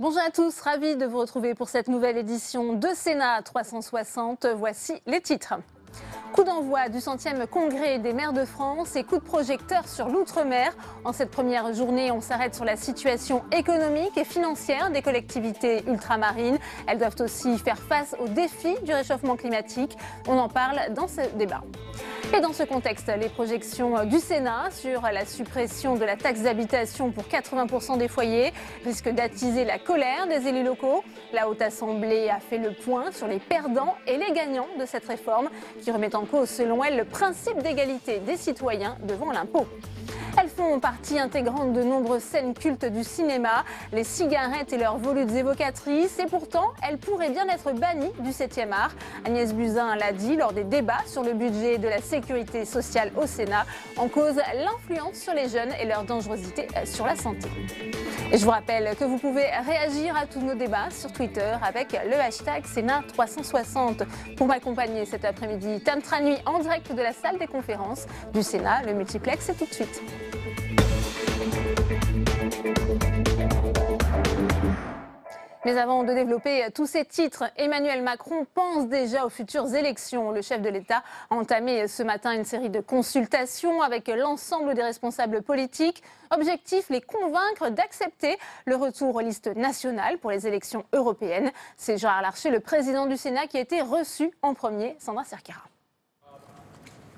Bonjour à tous, ravi de vous retrouver pour cette nouvelle édition de Sénat 360. Voici les titres. Coup d'envoi du 100e congrès des maires de France et coup de projecteur sur l'outre-mer. En cette première journée, on s'arrête sur la situation économique et financière des collectivités ultramarines. Elles doivent aussi faire face aux défis du réchauffement climatique. On en parle dans ce débat. Et dans ce contexte, les projections du Sénat sur la suppression de la taxe d'habitation pour 80% des foyers risquent d'attiser la colère des élus locaux. La Haute Assemblée a fait le point sur les perdants et les gagnants de cette réforme qui remet en cause, selon elle, le principe d'égalité des citoyens devant l'impôt. Elles font partie intégrante de nombreuses scènes cultes du cinéma, les cigarettes et leurs volutes évocatrices, et pourtant, elles pourraient bien être bannies du 7e art. Agnès Buzyn l'a dit lors des débats sur le budget de la sécurité sociale au Sénat, en cause l'influence sur les jeunes et leur dangerosité sur la santé. Et je vous rappelle que vous pouvez réagir à tous nos débats sur Twitter avec le hashtag Sénat 360. Pour m'accompagner cet après-midi, Tam Tranui en direct de la salle des conférences du Sénat, le multiplex, c'est tout de suite. Mais avant de développer tous ces titres, Emmanuel Macron pense déjà aux futures élections. Le chef de l'État a entamé ce matin une série de consultations avec l'ensemble des responsables politiques. Objectif, les convaincre d'accepter le retour aux listes nationales pour les élections européennes. C'est Gérard Larcher, le président du Sénat, qui a été reçu en premier. Sandra Serquera.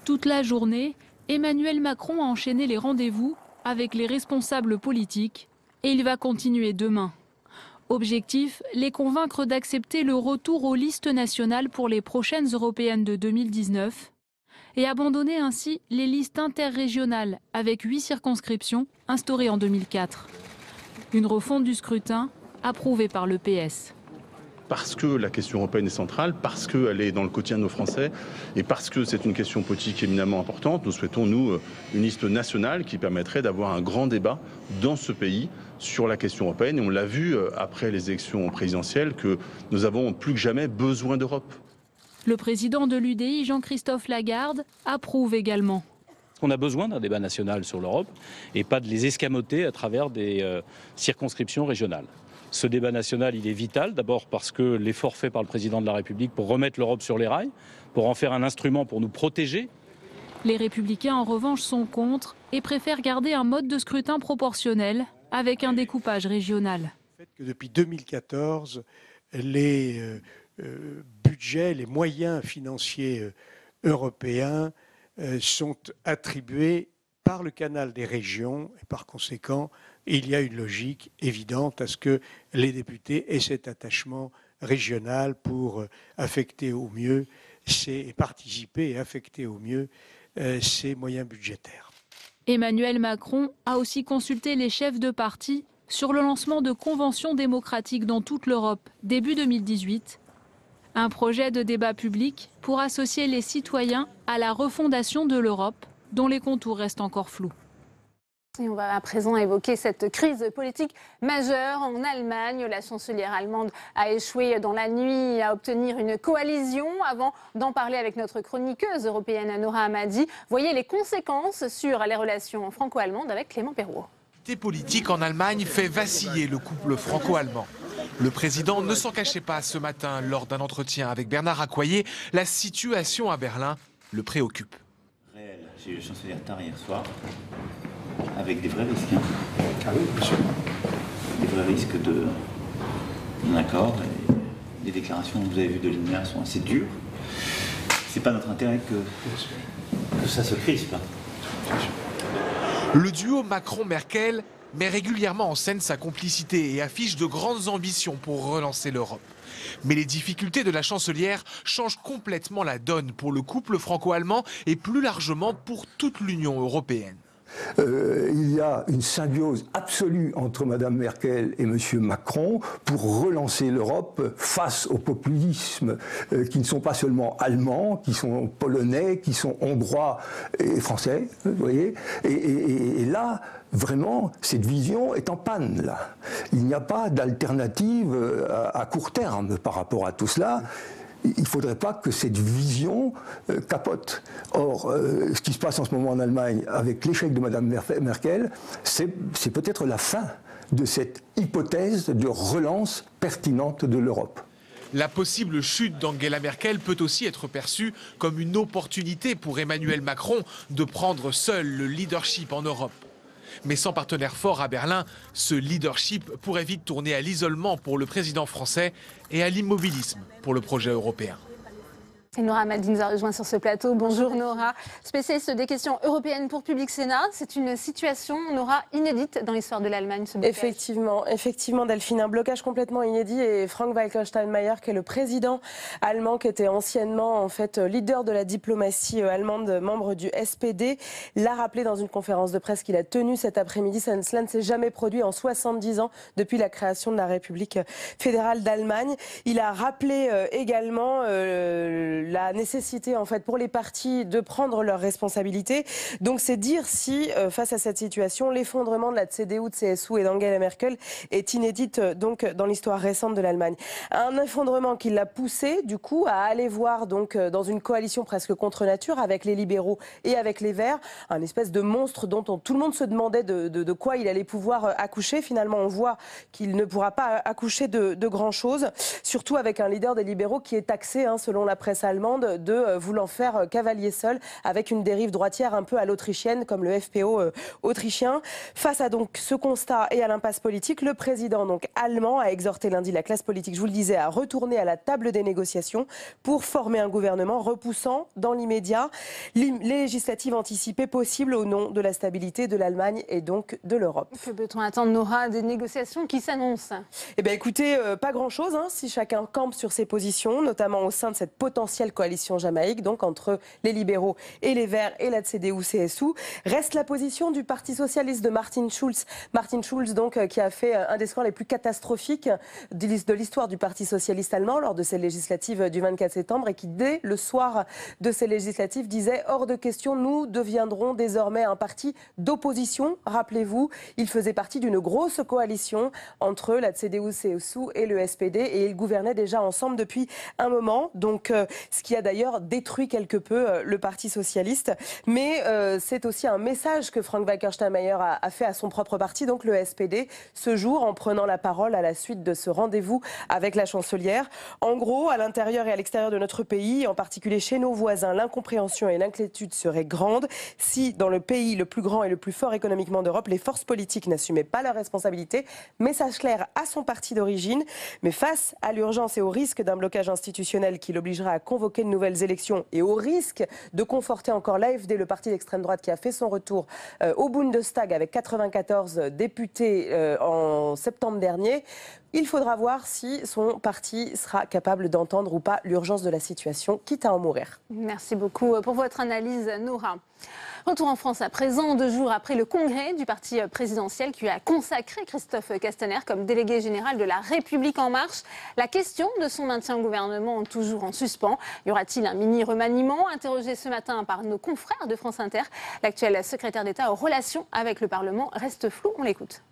Toute la journée, Emmanuel Macron a enchaîné les rendez-vous avec les responsables politiques et il va continuer demain. Objectif, les convaincre d'accepter le retour aux listes nationales pour les prochaines européennes de 2019 et abandonner ainsi les listes interrégionales avec 8 circonscriptions instaurées en 2004. Une refonte du scrutin approuvée par le PS. Parce que la question européenne est centrale, parce qu'elle est dans le quotidien de nos Français et parce que c'est une question politique éminemment importante, nous souhaitons, nous, une liste nationale qui permettrait d'avoir un grand débat dans ce pays sur la question européenne. Et on l'a vu après les élections présidentielles que nous avons plus que jamais besoin d'Europe. Le président de l'UDI, Jean-Christophe Lagarde, approuve également. On a besoin d'un débat national sur l'Europe et pas de les escamoter à travers des circonscriptions régionales. Ce débat national, il est vital, d'abord parce que l'effort fait par le président de la République pour remettre l'Europe sur les rails, pour en faire un instrument pour nous protéger. Les Républicains, en revanche, sont contre et préfèrent garder un mode de scrutin proportionnel avec un découpage régional. Depuis 2014, les budgets, les moyens financiers européens sont attribués par le canal des régions et par conséquent, il y a une logique évidente à ce que les députés aient cet attachement régional pour affecter au mieux et participer et affecter au mieux ces moyens budgétaires. Emmanuel Macron a aussi consulté les chefs de parti sur le lancement de conventions démocratiques dans toute l'Europe début 2018. Un projet de débat public pour associer les citoyens à la refondation de l'Europe, dont les contours restent encore flous. Et on va à présent évoquer cette crise politique majeure en Allemagne. La chancelière allemande a échoué dans la nuit à obtenir une coalition. Avant d'en parler avec notre chroniqueuse européenne Nora Hamadi, voyez les conséquences sur les relations franco-allemandes avec Clément Perrault. La politique en Allemagne fait vaciller le couple franco-allemand. Le président ne s'en cachait pas ce matin lors d'un entretien avec Bernard Accoyer. La situation à Berlin le préoccupe. J'ai eu le chancelier tard hier soir. Avec des vrais risques. Ah oui, bien sûr. Des vrais risques d'un accord. Les déclarations que vous avez vues de l'INEA sont assez dures. C'est pas notre intérêt que ça se crispe. Le duo Macron-Merkel met régulièrement en scène sa complicité et affiche de grandes ambitions pour relancer l'Europe. Mais les difficultés de la chancelière changent complètement la donne pour le couple franco-allemand et plus largement pour toute l'Union européenne. Il y a une symbiose absolue entre Mme Merkel et M. Macron pour relancer l'Europe face au populisme qui ne sont pas seulement allemands, qui sont polonais, qui sont hongrois et français, vous voyez. Et là, vraiment, cette vision est en panne, là. Il n'y a pas d'alternative à court terme par rapport à tout cela. Il ne faudrait pas que cette vision capote. Or, ce qui se passe en ce moment en Allemagne avec l'échec de Mme Merkel, c'est peut-être la fin de cette hypothèse de relance pertinente de l'Europe. La possible chute d'Angela Merkel peut aussi être perçue comme une opportunité pour Emmanuel Macron de prendre seul le leadership en Europe. Mais sans partenaire fort à Berlin, ce leadership pourrait vite tourner à l'isolement pour le président français et à l'immobilisme pour le projet européen. Et Nora Hamadi nous a rejoint sur ce plateau. Bonjour Nora, spécialiste des questions européennes pour Public Sénat. C'est une situation, Nora, inédite dans l'histoire de l'Allemagne, ce blocage. Effectivement Delphine, un blocage complètement inédit. Et Frank-Walter Steinmeier, qui est le président allemand, qui était anciennement en fait leader de la diplomatie allemande, membre du SPD, l'a rappelé dans une conférence de presse qu'il a tenue cet après-midi. Cela ne s'est jamais produit en 70 ans depuis la création de la République fédérale d'Allemagne. Il a rappelé également la nécessité en fait pour les partis de prendre leurs responsabilités. Donc c'est dire si face à cette situation, l'effondrement de la CDU, de CSU et d'Angela Merkel est inédite donc dans l'histoire récente de l'Allemagne. Un effondrement qui l'a poussé du coup à aller voir donc dans une coalition presque contre nature avec les libéraux et avec les Verts, un espèce de monstre dont tout le monde se demandait de quoi il allait pouvoir accoucher. Finalement on voit qu'il ne pourra pas accoucher de grand chose, surtout avec un leader des libéraux qui est taxé selon la presse allemande de voulant faire cavalier seul avec une dérive droitière un peu à l'autrichienne comme le FPO autrichien. Face à donc ce constat et à l'impasse politique, le président donc allemand a exhorté lundi la classe politique, je vous le disais, à retourner à la table des négociations pour former un gouvernement repoussant dans l'immédiat les législatives anticipées possibles au nom de la stabilité de l'Allemagne et donc de l'Europe. Que peut-on attendre, Nora, des négociations qui s'annoncent? Eh bien écoutez, pas grand-chose si chacun campe sur ses positions, notamment au sein de cette potentielle coalition jamaïque, donc entre les libéraux et les Verts et la CDU-CSU. Reste la position du Parti socialiste de Martin Schulz. Martin Schulz, donc, qui a fait un des scores les plus catastrophiques de l'histoire du Parti socialiste allemand lors de ces législatives du 24 septembre et qui, dès le soir de ces législatives, disait « Hors de question, nous deviendrons désormais un parti d'opposition ». Rappelez-vous, il faisait partie d'une grosse coalition entre la CDU-CSU et le SPD et ils gouvernaient déjà ensemble depuis un moment. Donc, ce qui a d'ailleurs détruit quelque peu le Parti socialiste. Mais c'est aussi un message que Frank-Walter Steinmeier a fait à son propre parti, donc le SPD, ce jour, en prenant la parole à la suite de ce rendez-vous avec la chancelière. En gros, à l'intérieur et à l'extérieur de notre pays, en particulier chez nos voisins, l'incompréhension et l'inquiétude seraient grandes si, dans le pays le plus grand et le plus fort économiquement d'Europe, les forces politiques n'assumaient pas leurs responsabilités. Message clair à son parti d'origine. Mais face à l'urgence et au risque d'un blocage institutionnel qui l'obligera à convoquer de nouvelles élections et au risque de conforter encore l'AfD, le parti d'extrême droite qui a fait son retour au Bundestag avec 94 députés en septembre dernier, il faudra voir si son parti sera capable d'entendre ou pas l'urgence de la situation, quitte à en mourir. Merci beaucoup pour votre analyse, Nora. Retour en France à présent, 2 jours après le congrès du parti présidentiel qui a consacré Christophe Castaner comme délégué général de la République En Marche. La question de son maintien au gouvernement est toujours en suspens. Y aura-t-il un mini-remaniement? Interrogé ce matin par nos confrères de France Inter, l'actuel secrétaire d'État aux relations avec le Parlement reste flou. On l'écoute.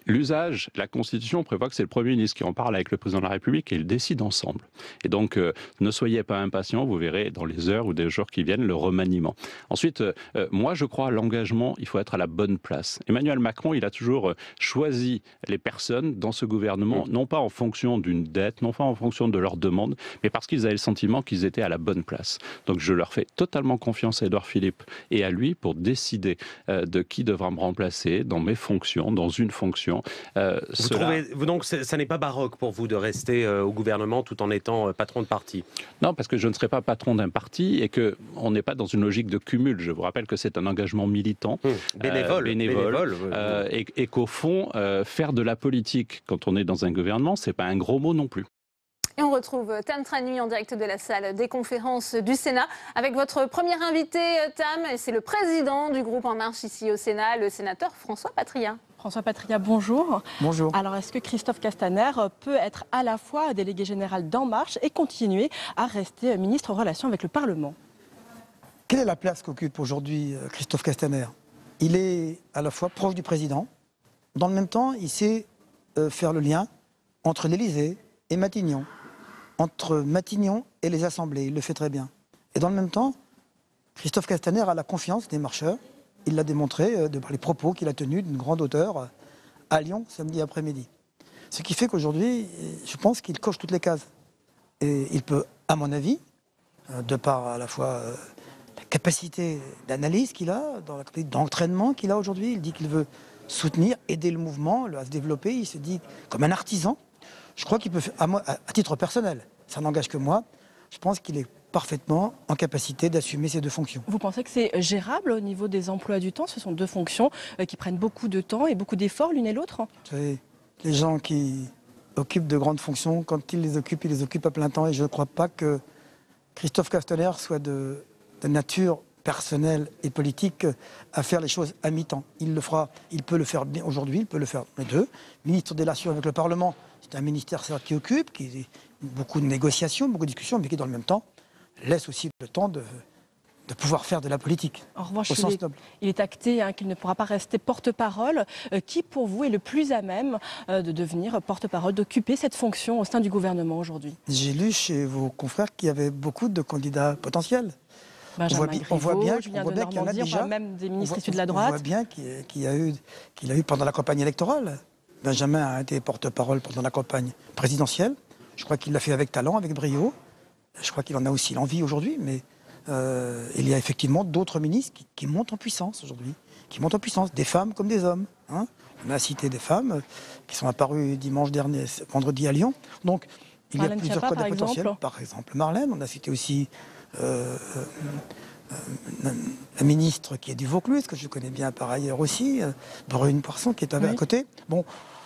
L'usage, la Constitution prévoit que c'est le Premier ministre qui en parle avec le Président de la République et ils décident ensemble. Et donc, ne soyez pas impatients, vous verrez dans les heures ou des jours qui viennent le remaniement. Ensuite, moi je crois à l'engagement, il faut être à la bonne place. Emmanuel Macron, il a toujours choisi les personnes dans ce gouvernement, non pas en fonction d'une dette, non pas en fonction de leurs demandes, mais parce qu'ils avaient le sentiment qu'ils étaient à la bonne place. Donc je leur fais totalement confiance à Édouard Philippe et à lui pour décider de qui devra me remplacer dans mes fonctions, dans une fonction. Donc ça n'est pas baroque pour vous de rester au gouvernement tout en étant patron de parti? Non, parce que je ne serai pas patron d'un parti et qu'on n'est pas dans une logique de cumul. Je vous rappelle que c'est un engagement militant, bénévole. Et qu'au fond, faire de la politique quand on est dans un gouvernement, c'est pas un gros mot non plus. Et on retrouve Tam Tranui en direct de la salle des conférences du Sénat avec votre premier invité, Tam, c'est le président du groupe En Marche ici au Sénat, le sénateur François Patriat. François Patriat, bonjour. Bonjour. Alors, est-ce que Christophe Castaner peut être à la fois délégué général d'En Marche et continuer à rester ministre en relation avec le Parlement? Quelle est la place qu'occupe aujourd'hui Christophe Castaner? Il est à la fois proche du président, dans le même temps, il sait faire le lien entre l'Élysée et Matignon, entre Matignon et les assemblées, il le fait très bien. Et dans le même temps, Christophe Castaner a la confiance des marcheurs. Il l'a démontré par les propos qu'il a tenus d'une grande hauteur à Lyon samedi après-midi. Ce qui fait qu'aujourd'hui, je pense qu'il coche toutes les cases. Et il peut, à mon avis, de par à la fois la capacité d'analyse qu'il a, dans la capacité d'entraînement qu'il a aujourd'hui, il dit qu'il veut soutenir, aider le mouvement à se développer, il se dit comme un artisan. Je crois qu'il peut, à titre personnel, ça n'engage que moi, je pense qu'il est parfaitement en capacité d'assumer ces deux fonctions. Vous pensez que c'est gérable au niveau des emplois du temps? Ce sont deux fonctions qui prennent beaucoup de temps et beaucoup d'efforts l'une et l'autre. Vous savez, les gens qui occupent de grandes fonctions, quand ils les occupent à plein temps. Et je ne crois pas que Christophe Castaner soit de nature personnelle et politique à faire les choses à mi-temps. Il le fera, il peut le faire bien aujourd'hui, il peut le faire les deux. Ministre des Relations avec le Parlement, c'est un ministère certes qui occupe, qui a beaucoup de négociations, beaucoup de discussions, mais qui dans le même temps laisse aussi le temps de pouvoir faire de la politique. En revanche, au sens noble. Il est acté qu'il ne pourra pas rester porte-parole. Qui, pour vous, est le plus à même de devenir porte-parole, d'occuper cette fonction au sein du gouvernement aujourd'hui? J'ai lu chez vos confrères qu'il y avait beaucoup de candidats potentiels. On voit bien qu'il y en a déjà. Même des ministres issus de la droite. On voit bien qu'il a eu pendant la campagne électorale. Benjamin a été porte-parole pendant la campagne présidentielle. Je crois qu'il l'a fait avec talent, avec brio. Je crois qu'il en a aussi l'envie aujourd'hui, mais il y a effectivement d'autres ministres qui montent en puissance aujourd'hui, qui montent en puissance, des femmes comme des hommes. Hein. On a cité des femmes qui sont apparues dimanche dernier, vendredi à Lyon. Donc il y a plusieurs candidats potentiels. Par exemple Marlène, on a cité aussi un ministre qui est du Vaucluse, que je connais bien par ailleurs aussi, Brune Poisson, qui est à côté. Bon,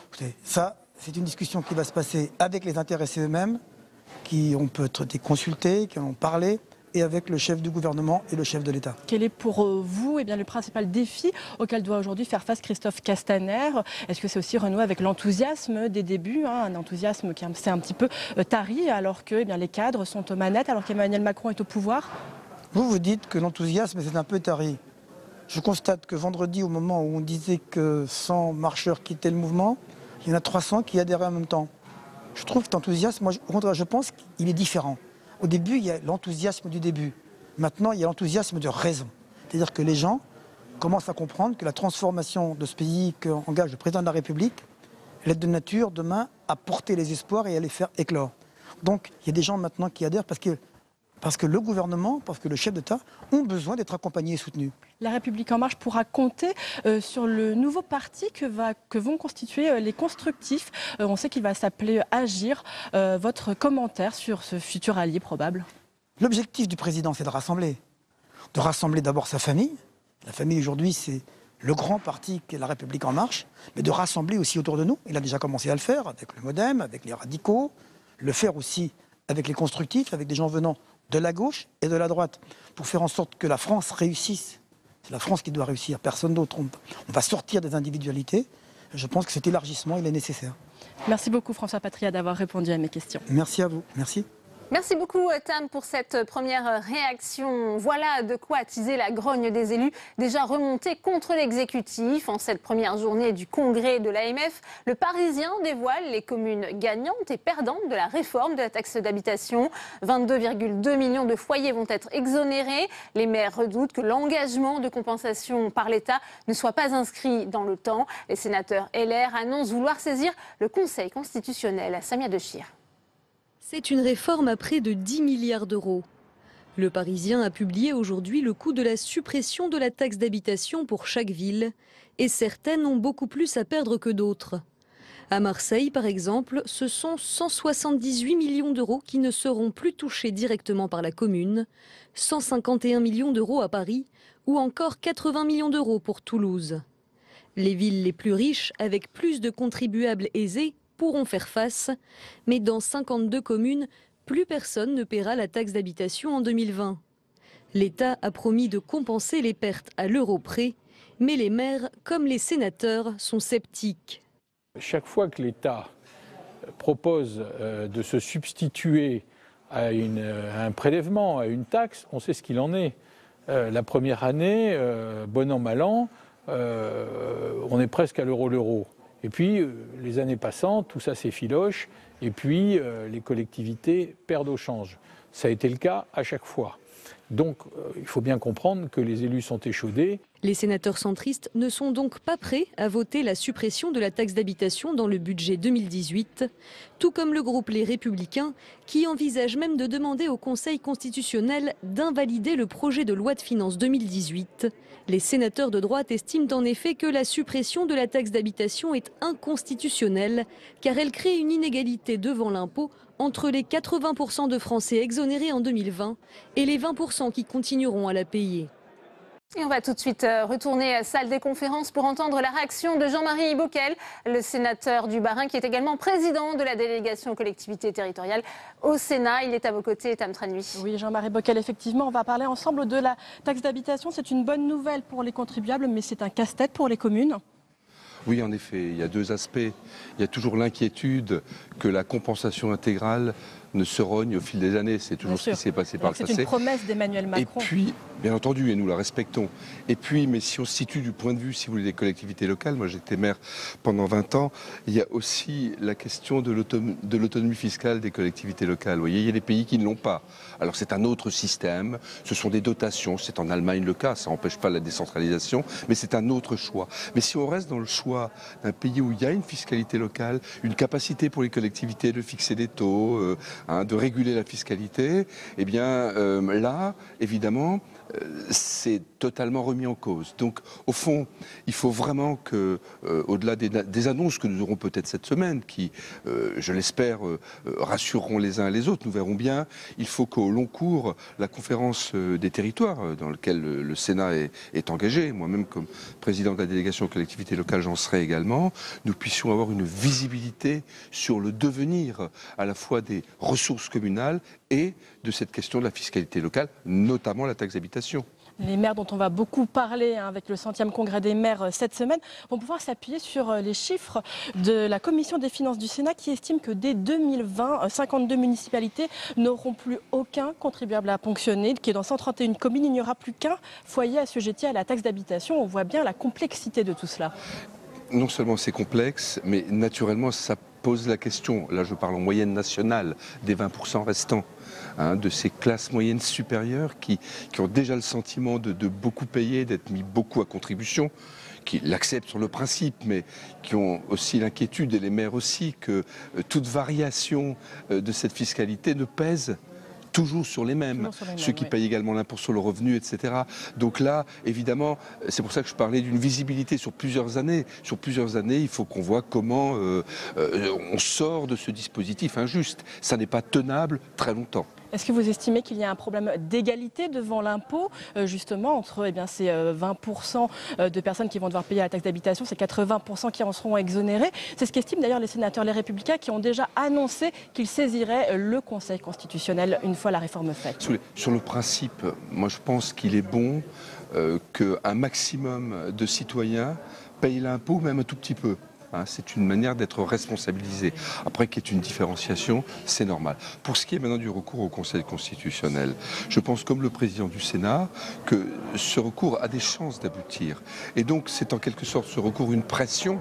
écoutez, ça, c'est une discussion qui va se passer avec les intéressés eux-mêmes, qui ont peut-être consultés, qui en ont parlé, et avec le chef du gouvernement et le chef de l'État. Quel est pour vous le principal défi auquel doit aujourd'hui faire face Christophe Castaner? Est-ce que c'est aussi renouer avec l'enthousiasme des débuts, un enthousiasme qui s'est un petit peu tari alors que les cadres sont aux manettes, alors qu'Emmanuel Macron est au pouvoir? Vous dites que l'enthousiasme c'est un peu tari. Je constate que vendredi, au moment où on disait que 100 marcheurs quittaient le mouvement, il y en a 300 qui adhéraient en même temps. Je trouve que cet enthousiasme, je pense qu'il est différent. Au début, il y a l'enthousiasme du début. Maintenant, il y a l'enthousiasme de raison. C'est-à-dire que les gens commencent à comprendre que la transformation de ce pays qu'engage le président de la République, elle est de nature, demain, à porter les espoirs et à les faire éclore. Donc, il y a des gens maintenant qui adhèrent parce que le gouvernement, parce que le chef d'État ont besoin d'être accompagnés et soutenus. La République En Marche pourra compter sur le nouveau parti que vont constituer les Constructifs. On sait qu'il va s'appeler Agir. Votre commentaire sur ce futur allié probable? L'objectif du président, c'est de rassembler. De rassembler d'abord sa famille. La famille aujourd'hui, c'est le grand parti qu'est la République En Marche, mais de rassembler aussi autour de nous. Il a déjà commencé à le faire avec le MoDem, avec les radicaux, le faire aussi avec les Constructifs, avec des gens venant de la gauche et de la droite, pour faire en sorte que la France réussisse. C'est la France qui doit réussir, personne d'autre. On va sortir des individualités. Je pense que cet élargissement, il est nécessaire. Merci beaucoup François Patria d'avoir répondu à mes questions. Merci à vous. Merci. Merci beaucoup Tam pour cette première réaction. Voilà de quoi attiser la grogne des élus déjà remontés contre l'exécutif. En cette première journée du congrès de l'AMF, le Parisien dévoile les communes gagnantes et perdantes de la réforme de la taxe d'habitation. 22,2 millions de foyers vont être exonérés. Les maires redoutent que l'engagement de compensation par l'État ne soit pas inscrit dans le temps. Les sénateurs LR annoncent vouloir saisir le Conseil constitutionnel. Samia Dechir. C'est une réforme à près de 10 milliards d'euros. Le Parisien a publié aujourd'hui le coût de la suppression de la taxe d'habitation pour chaque ville. Et certaines ont beaucoup plus à perdre que d'autres. À Marseille, par exemple, ce sont 178 millions d'euros qui ne seront plus touchés directement par la commune, 151 millions d'euros à Paris ou encore 80 millions d'euros pour Toulouse. Les villes les plus riches, avec plus de contribuables aisés, pourront faire face, mais dans 52 communes, plus personne ne paiera la taxe d'habitation en 2020. L'État a promis de compenser les pertes à l'euro près, mais les maires, comme les sénateurs, sont sceptiques. Chaque fois que l'État propose de se substituer à un prélèvement, à une taxe, on sait ce qu'il en est. La première année, bon an, mal an, on est presque à l'euro. Et puis, les années passant, tout ça s'effiloche, et puis les collectivités perdent au change. Ça a été le cas à chaque fois. Donc, il faut bien comprendre que les élus sont échaudés. Les sénateurs centristes ne sont donc pas prêts à voter la suppression de la taxe d'habitation dans le budget 2018, tout comme le groupe Les Républicains, qui envisage même de demander au Conseil constitutionnel d'invalider le projet de loi de finances 2018. Les sénateurs de droite estiment en effet que la suppression de la taxe d'habitation est inconstitutionnelle, car elle crée une inégalité devant l'impôt entre les 80% de Français exonérés en 2020 et les 20% qui continueront à la payer. Et on va tout de suite retourner à la salle des conférences pour entendre la réaction de Jean-Marie Bockel, le sénateur du Bas-Rhin, qui est également président de la délégation aux collectivités territoriales au Sénat. Il est à vos côtés, Tam Tranui. Oui, Jean-Marie Bockel, effectivement, on va parler ensemble de la taxe d'habitation. C'est une bonne nouvelle pour les contribuables, mais c'est un casse-tête pour les communes. Oui, en effet, il y a deux aspects. Il y a toujours l'inquiétude que la compensation intégrale ne se rogne au fil des années. C'est toujours ce qui s'est passé par le passé. C'est une promesse d'Emmanuel Macron. Et puis, bien entendu, et nous la respectons. Et puis, mais si on se situe du point de vue, si vous voulez, des collectivités locales, moi j'étais maire pendant 20 ans, il y a aussi la question de l'autonomie fiscale des collectivités locales. Vous voyez, il y a des pays qui ne l'ont pas. Alors c'est un autre système, ce sont des dotations, c'est en Allemagne le cas, ça n'empêche pas la décentralisation, mais c'est un autre choix. Mais si on reste dans le choix d'un pays où il y a une fiscalité locale, une capacité pour les collectivités de fixer des taux, de réguler la fiscalité, eh bien là, évidemment, c'est totalement remis en cause. Donc, au fond, il faut vraiment que, au-delà des annonces que nous aurons peut-être cette semaine, qui, je l'espère, rassureront les uns et les autres, nous verrons bien, il faut qu'au long cours, la conférence des territoires, dans laquelle le Sénat est engagé, moi-même comme président de la délégation aux collectivités locales, j'en serai également, nous puissions avoir une visibilité sur le devenir à la fois des ressources communales et de cette question de la fiscalité locale, notamment la taxe d'habitation. Les maires dont on va beaucoup parler avec le 100e congrès des maires cette semaine vont pouvoir s'appuyer sur les chiffres de la commission des finances du Sénat qui estime que dès 2020, 52 municipalités n'auront plus aucun contribuable à ponctionner, qui est dans 131 communes, il n'y aura plus qu'un foyer assujetti à la taxe d'habitation. On voit bien la complexité de tout cela. Non seulement c'est complexe, mais naturellement ça pose la question, là je parle en moyenne nationale, des 20% restants. De ces classes moyennes supérieures qui ont déjà le sentiment de beaucoup payer, d'être mis beaucoup à contribution, qui l'acceptent sur le principe, mais qui ont aussi l'inquiétude, et les maires aussi, que toute variation de cette fiscalité ne pèse toujours sur les mêmes, ceux qui payent également l'impôt sur le revenu, etc. Donc là, évidemment, c'est pour ça que je parlais d'une visibilité sur plusieurs années. Sur plusieurs années, il faut qu'on voit comment on sort de ce dispositif injuste. Ça n'est pas tenable très longtemps. Est-ce que vous estimez qu'il y a un problème d'égalité devant l'impôt, justement, entre ces 20% de personnes qui vont devoir payer la taxe d'habitation, ces 80% qui en seront exonérés? C'est ce qu'estiment d'ailleurs les sénateurs Les Républicains qui ont déjà annoncé qu'ils saisiraient le Conseil constitutionnel une fois la réforme faite. Sur le principe, moi je pense qu'il est bon qu'un maximum de citoyens payent l'impôt, même un tout petit peu. C'est une manière d'être responsabilisé. Après, qu'il y ait une différenciation, c'est normal. Pour ce qui est maintenant du recours au Conseil constitutionnel, je pense, comme le président du Sénat, que ce recours a des chances d'aboutir. Et donc, c'est en quelque sorte ce recours une pression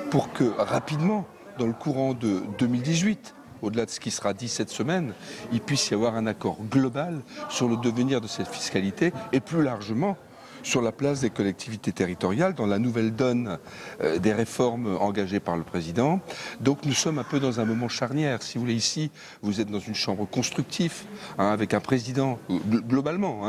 pour que, rapidement, dans le courant de 2018, au-delà de ce qui sera dit cette semaine, il puisse y avoir un accord global sur le devenir de cette fiscalité et plus largement sur la place des collectivités territoriales dans la nouvelle donne des réformes engagées par le président. Donc nous sommes un peu dans un moment charnière. Si vous voulez, ici, vous êtes dans une chambre constructive, avec un président, globalement,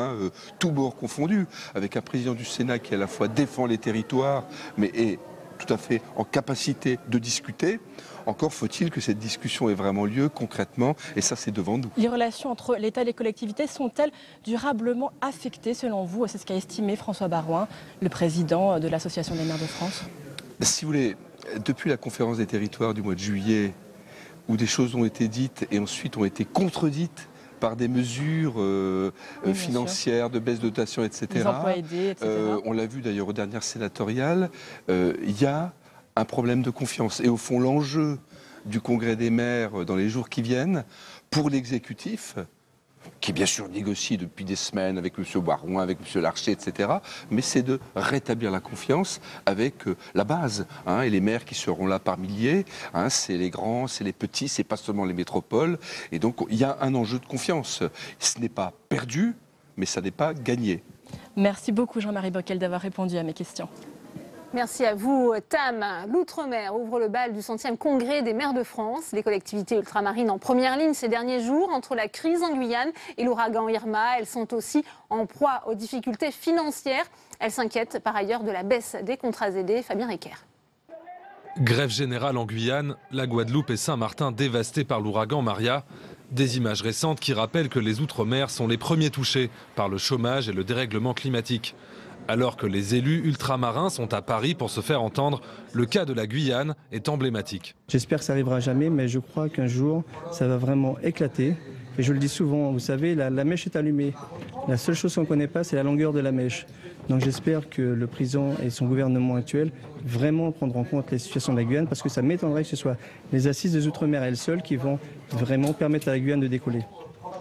tout bord confondu, avec un président du Sénat qui à la fois défend les territoires, mais est tout à fait en capacité de discuter. Encore faut-il que cette discussion ait vraiment lieu concrètement, et ça c'est devant nous. Les relations entre l'État et les collectivités sont-elles durablement affectées selon vous? C'est ce qu'a estimé François Baroin, le président de l'Association des maires de France. Si vous voulez, depuis la conférence des territoires du mois de juillet, où des choses ont été dites et ensuite ont été contredites par des mesures financières, de baisse de dotation, etc. Les emplois aidés, etc. On l'a vu d'ailleurs aux dernières sénatoriales, il y a un problème de confiance. Et au fond, l'enjeu du Congrès des maires dans les jours qui viennent, pour l'exécutif, qui bien sûr négocie depuis des semaines avec M. Baron, avec M. Larcher, etc. Mais c'est de rétablir la confiance avec la base, hein, et les maires qui seront là par milliers. Hein, c'est les grands, c'est les petits, c'est pas seulement les métropoles. Et donc il y a un enjeu de confiance. Ce n'est pas perdu, mais ça n'est pas gagné. Merci beaucoup Jean-Marie Bockel d'avoir répondu à mes questions. Merci à vous, Tam. L'Outre-mer ouvre le bal du 100e congrès des maires de France. Les collectivités ultramarines en première ligne ces derniers jours. Entre la crise en Guyane et l'ouragan Irma, elles sont aussi en proie aux difficultés financières. Elles s'inquiètent par ailleurs de la baisse des contrats aidés. Fabien Recker. Grève générale en Guyane, la Guadeloupe et Saint-Martin dévastés par l'ouragan Maria. Des images récentes qui rappellent que les Outre-mer sont les premiers touchés par le chômage et le dérèglement climatique. Alors que les élus ultramarins sont à Paris pour se faire entendre, le cas de la Guyane est emblématique. J'espère que ça n'arrivera jamais, mais je crois qu'un jour, ça va vraiment éclater. Et je le dis souvent, vous savez, la mèche est allumée. La seule chose qu'on ne connaît pas, c'est la longueur de la mèche. Donc j'espère que le président et son gouvernement actuel vraiment prendront en compte la situation de la Guyane, parce que ça m'étonnerait que ce soit les assises des Outre-mer elles seules qui vont vraiment permettre à la Guyane de décoller.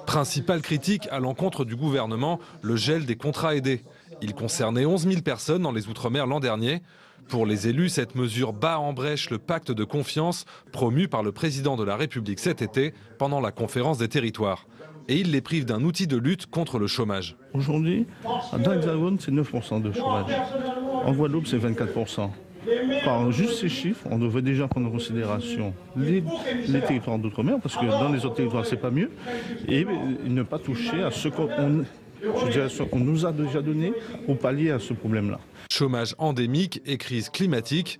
Principale critique à l'encontre du gouvernement, le gel des contrats aidés. Il concernait 11 000 personnes dans les Outre-mer l'an dernier. Pour les élus, cette mesure bat en brèche le pacte de confiance promu par le président de la République cet été pendant la conférence des territoires. Et il les prive d'un outil de lutte contre le chômage. Aujourd'hui, dans l'Hexagone, c'est 9% de chômage. En Guadeloupe, c'est 24%. Par juste ces chiffres, on devrait déjà prendre en considération les territoires d'outre-mer, parce que dans les autres territoires, c'est pas mieux, et ne pas toucher à ce qu'on nous a déjà donné pour pallier à ce problème-là. Chômage endémique et crise climatique.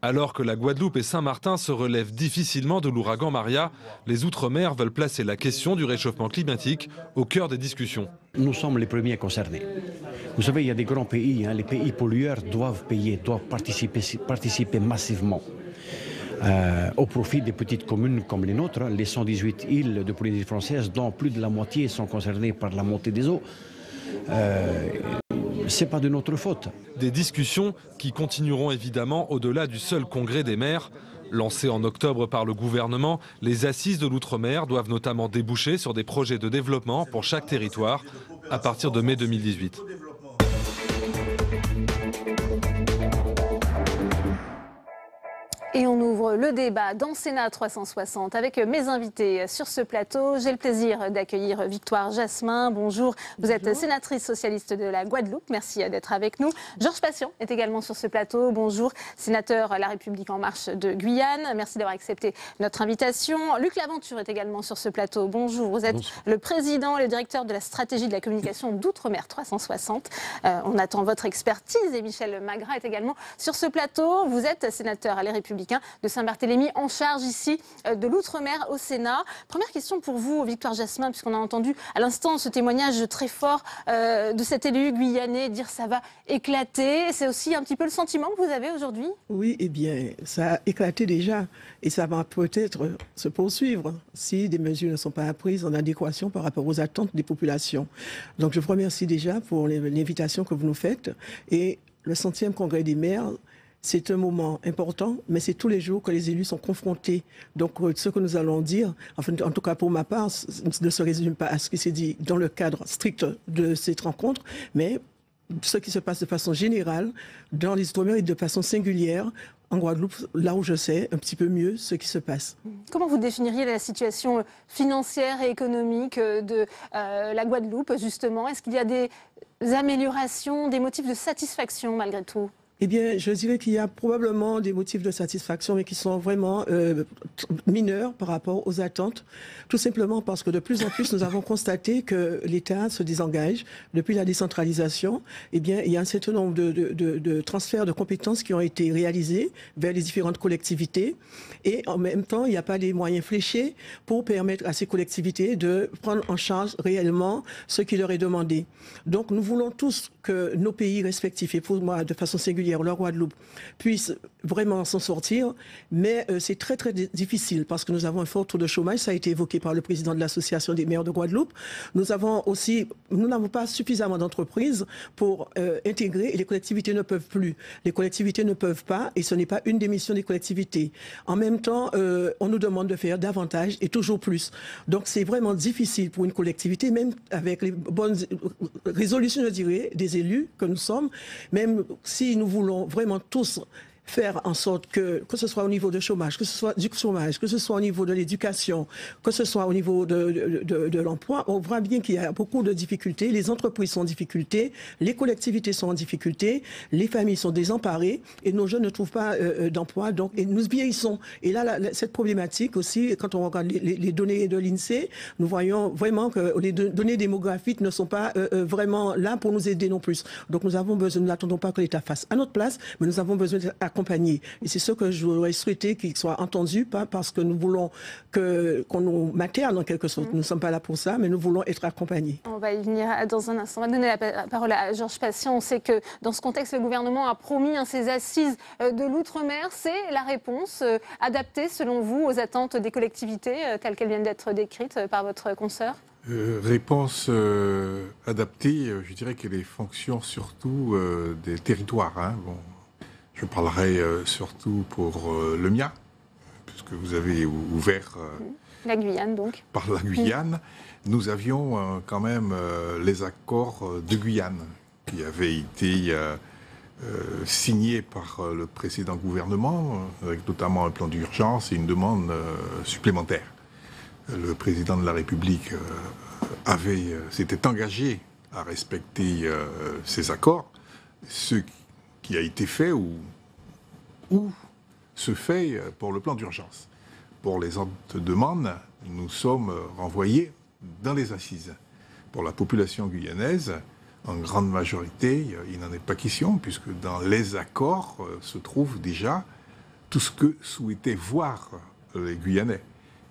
Alors que la Guadeloupe et Saint-Martin se relèvent difficilement de l'ouragan Maria, les Outre-mer veulent placer la question du réchauffement climatique au cœur des discussions. Nous sommes les premiers concernés. Vous savez, il y a des grands pays, hein, les pays pollueurs doivent payer, doivent participer massivement. Au profit des petites communes comme les nôtres, les 118 îles de Polynésie française, dont plus de la moitié sont concernées par la montée des eaux. C'est pas de notre faute. Des discussions qui continueront évidemment au-delà du seul congrès des maires. Lancées en octobre par le gouvernement, les assises de l'outre-mer doivent notamment déboucher sur des projets de développement pour chaque territoire à partir de mai 2018. Et on ouvre le débat dans Sénat 360 avec mes invités sur ce plateau. J'ai le plaisir d'accueillir Victoire Jasmin. Bonjour, vous êtes sénatrice socialiste de la Guadeloupe. Merci d'être avec nous. Georges Patient est également sur ce plateau. Bonjour, sénateur La République En Marche de Guyane. Merci d'avoir accepté notre invitation. Luc Laventure est également sur ce plateau. Bonjour, vous êtes le président et le directeur de la stratégie de la communication d'Outre-mer 360. On attend votre expertise et Michel Magras est également sur ce plateau. Vous êtes sénateur à Les Républicains de Saint-Barthélemy, en charge ici de l'Outre-mer au Sénat. Première question pour vous, Victoire Jasmin, puisqu'on a entendu à l'instant ce témoignage très fort de cet élu guyanais dire ça va éclater. C'est aussi un petit peu le sentiment que vous avez aujourd'hui? Oui, eh bien, ça a éclaté déjà et ça va peut-être se poursuivre si des mesures ne sont pas prises en adéquation par rapport aux attentes des populations. Donc je vous remercie déjà pour l'invitation que vous nous faites et le 100e congrès des maires. C'est un moment important, mais c'est tous les jours que les élus sont confrontés. Donc, ce que nous allons dire, enfin, en tout cas pour ma part, ne se résume pas à ce qui s'est dit dans le cadre strict de cette rencontre, mais ce qui se passe de façon générale dans les Outre-mer et de façon singulière en Guadeloupe, là où je sais un petit peu mieux ce qui se passe. Comment vous définiriez la situation financière et économique de la Guadeloupe, justement? Est-ce qu'il y a des améliorations, des motifs de satisfaction malgré tout? Eh bien, je dirais qu'il y a probablement des motifs de satisfaction, mais qui sont vraiment mineurs par rapport aux attentes, tout simplement parce que de plus en plus, nous avons constaté que l'État se désengage depuis la décentralisation. Eh bien, il y a un certain nombre de transferts de compétences qui ont été réalisés vers les différentes collectivités, et en même temps, il n'y a pas les moyens fléchés pour permettre à ces collectivités de prendre en charge réellement ce qui leur est demandé. Donc, nous voulons tous que nos pays respectifs, et pour moi, de façon singulière, la Guadeloupe, puisse vraiment s'en sortir, mais c'est très très difficile parce que nous avons un fort taux de chômage, ça a été évoqué par le président de l'Association des maires de Guadeloupe. Nous n'avons pas suffisamment d'entreprises pour intégrer et les collectivités ne peuvent plus. Les collectivités ne peuvent pas et ce n'est pas une des missions des collectivités. En même temps, on nous demande de faire davantage et toujours plus. Donc c'est vraiment difficile pour une collectivité, même avec les bonnes résolutions, je dirais, des élus que nous sommes, même si nous voulons vraiment tous faire en sorte que ce soit au niveau de chômage, que ce soit du chômage, que ce soit au niveau de l'éducation, que ce soit au niveau de l'emploi, on voit bien qu'il y a beaucoup de difficultés. Les entreprises sont en difficulté, les collectivités sont en difficulté, les familles sont désemparées et nos jeunes ne trouvent pas d'emploi. Donc, et nous vieillissons. Et là, cette problématique aussi, quand on regarde les données de l'INSEE, nous voyons vraiment que les données démographiques ne sont pas vraiment là pour nous aider non plus. Donc, nous n'attendons pas que l'État fasse à notre place, mais nous avons besoin d'accompagner. Et c'est ce que je voudrais souhaiter qu'il soit entendu, pas parce que nous voulons qu'on nous materne en quelque sorte. Nous ne sommes pas là pour ça, mais nous voulons être accompagnés. On va y venir dans un instant. On va donner la parole à Georges Patient. On sait que dans ce contexte, le gouvernement a promis ces assises de l'outre-mer. C'est la réponse adaptée, selon vous, aux attentes des collectivités, telles qu'elles viennent d'être décrites par votre consoeur? Réponse adaptée, je dirais qu'elle est fonction surtout des territoires. Bon. Je parlerai surtout pour le mien, puisque vous avez ouvert... la Guyane, donc. Par la Guyane. Nous avions quand même les accords de Guyane, qui avaient été signés par le précédent gouvernement, avec notamment un plan d'urgence et une demande supplémentaire. Le président de la République s'était engagé à respecter ces accords, ce qui a été fait ou se fait pour le plan d'urgence. Pour les autres demandes, nous sommes renvoyés dans les assises. Pour la population guyanaise, en grande majorité, il n'en est pas question, puisque dans les accords se trouve déjà tout ce que souhaitaient voir les Guyanais.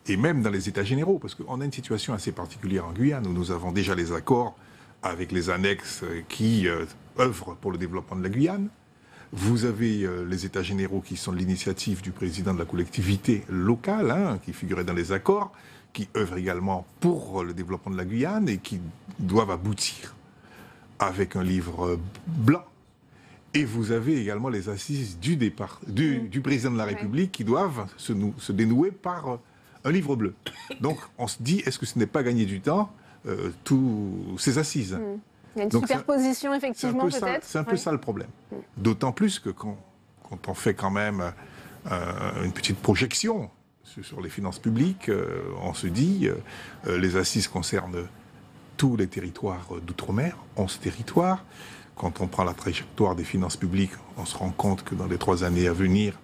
Et même dans les États généraux, parce qu'on a une situation assez particulière en Guyane, où nous avons déjà les accords avec les annexes qui œuvrent pour le développement de la Guyane. Vous avez les États généraux qui sont l'initiative du président de la collectivité locale, qui figurait dans les accords, qui œuvrent également pour le développement de la Guyane et qui doivent aboutir avec un livre blanc. Et vous avez également les assises du président de la République qui doivent se dénouer par un livre bleu. Donc on se dit, est-ce que ce n'est pas gagner du temps, tous ces assises Il y a une superposition, effectivement, peut-être. C'est un peu ça le problème. D'autant plus que quand on fait quand même une petite projection sur les finances publiques, on se dit, les assises concernent tous les territoires d'outre-mer, 11 territoires. Quand on prend la trajectoire des finances publiques, on se rend compte que dans les 3 années à venir,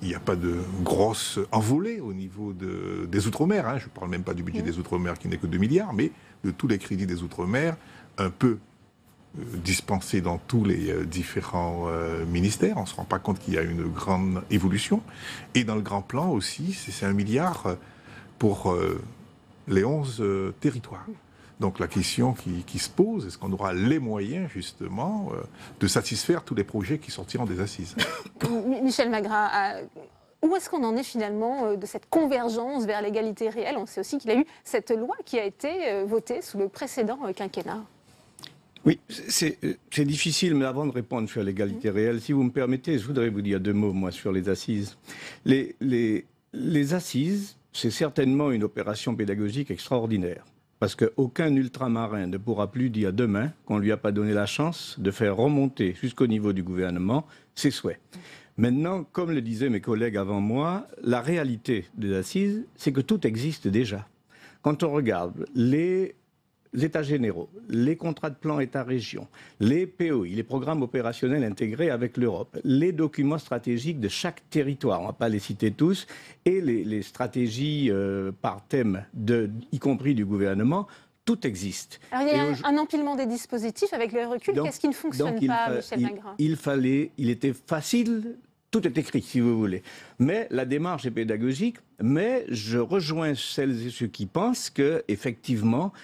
il n'y a pas de grosse envolée au niveau des Outre-mer. Je ne parle même pas du budget des Outre-mer qui n'est que 2 milliards, mais de tous les crédits des Outre-mer, un peu dispensés dans tous les différents ministères. On ne se rend pas compte qu'il y a une grande évolution. Et dans le grand plan aussi, c'est 1 milliard pour les 11 territoires. Donc la question qui se pose, est-ce qu'on aura les moyens justement de satisfaire tous les projets qui sortiront des assises? Michel Magras, où est-ce qu'on en est finalement de cette convergence vers l'égalité réelle? On sait aussi qu'il y a eu cette loi qui a été votée sous le précédent quinquennat. Oui, c'est difficile, mais avant de répondre sur l'égalité réelle, si vous me permettez, je voudrais vous dire 2 mots, moi, sur les assises. Les assises, c'est certainement une opération pédagogique extraordinaire. Parce qu'aucun ultramarin ne pourra plus dire demain qu'on ne lui a pas donné la chance de faire remonter jusqu'au niveau du gouvernement ses souhaits. Maintenant, comme le disaient mes collègues avant moi, la réalité des assises, c'est que tout existe déjà. Quand on regarde les États généraux, les contrats de plan État-région, les POI, les programmes opérationnels intégrés avec l'Europe, les documents stratégiques de chaque territoire, on ne va pas les citer tous, et les stratégies par thème, y compris du gouvernement, tout existe. Alors il y a un empilement des dispositifs avec le recul. Qu'est-ce qui ne fonctionne pas, Michel Magras? Il était facile, tout est écrit si vous voulez. Mais la démarche est pédagogique, mais je rejoins celles et ceux qui pensent qu'effectivement,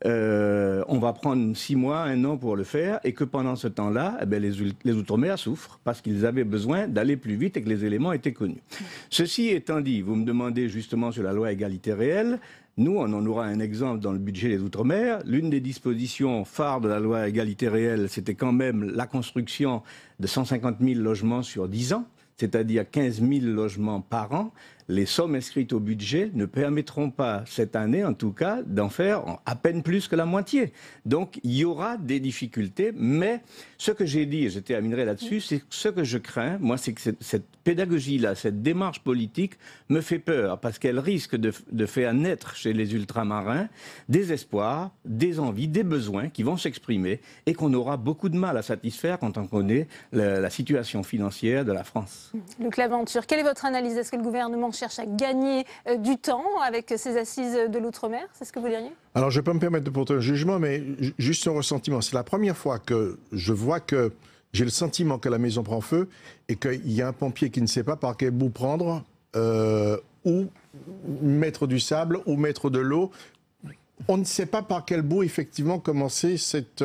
on va prendre 6 mois, 1 an pour le faire, et que pendant ce temps-là, eh bien, les Outre-mer souffrent parce qu'ils avaient besoin d'aller plus vite et que les éléments étaient connus. Ceci étant dit, vous me demandez justement sur la loi égalité réelle. Nous, on en aura un exemple dans le budget des Outre-mer. L'une des dispositions phares de la loi égalité réelle, c'était quand même la construction de 150 000 logements sur 10 ans, c'est-à-dire 15 000 logements par an. Les sommes inscrites au budget ne permettront pas, cette année en tout cas, d'en faire à peine plus que la moitié. Donc il y aura des difficultés, mais ce que j'ai dit, et je terminerai là-dessus, c'est que ce que je crains, moi, c'est que cette pédagogie-là, cette démarche politique me fait peur, parce qu'elle risque de faire naître chez les ultramarins des espoirs, des envies, des besoins qui vont s'exprimer et qu'on aura beaucoup de mal à satisfaire quand on connaît la situation financière de la France. Luc Laventure, quelle est votre analyse? Est-ce que le gouvernement cherche à gagner du temps avec ces assises de l'outre-mer? C'est ce que vous diriez? Alors, je peux me permettre de porter un jugement, mais juste un ressentiment. C'est la première fois que je vois que j'ai le sentiment que la maison prend feu et qu'il y a un pompier qui ne sait pas par quel bout prendre, ou mettre du sable, ou mettre de l'eau. On ne sait pas par quel bout, effectivement, commencer cette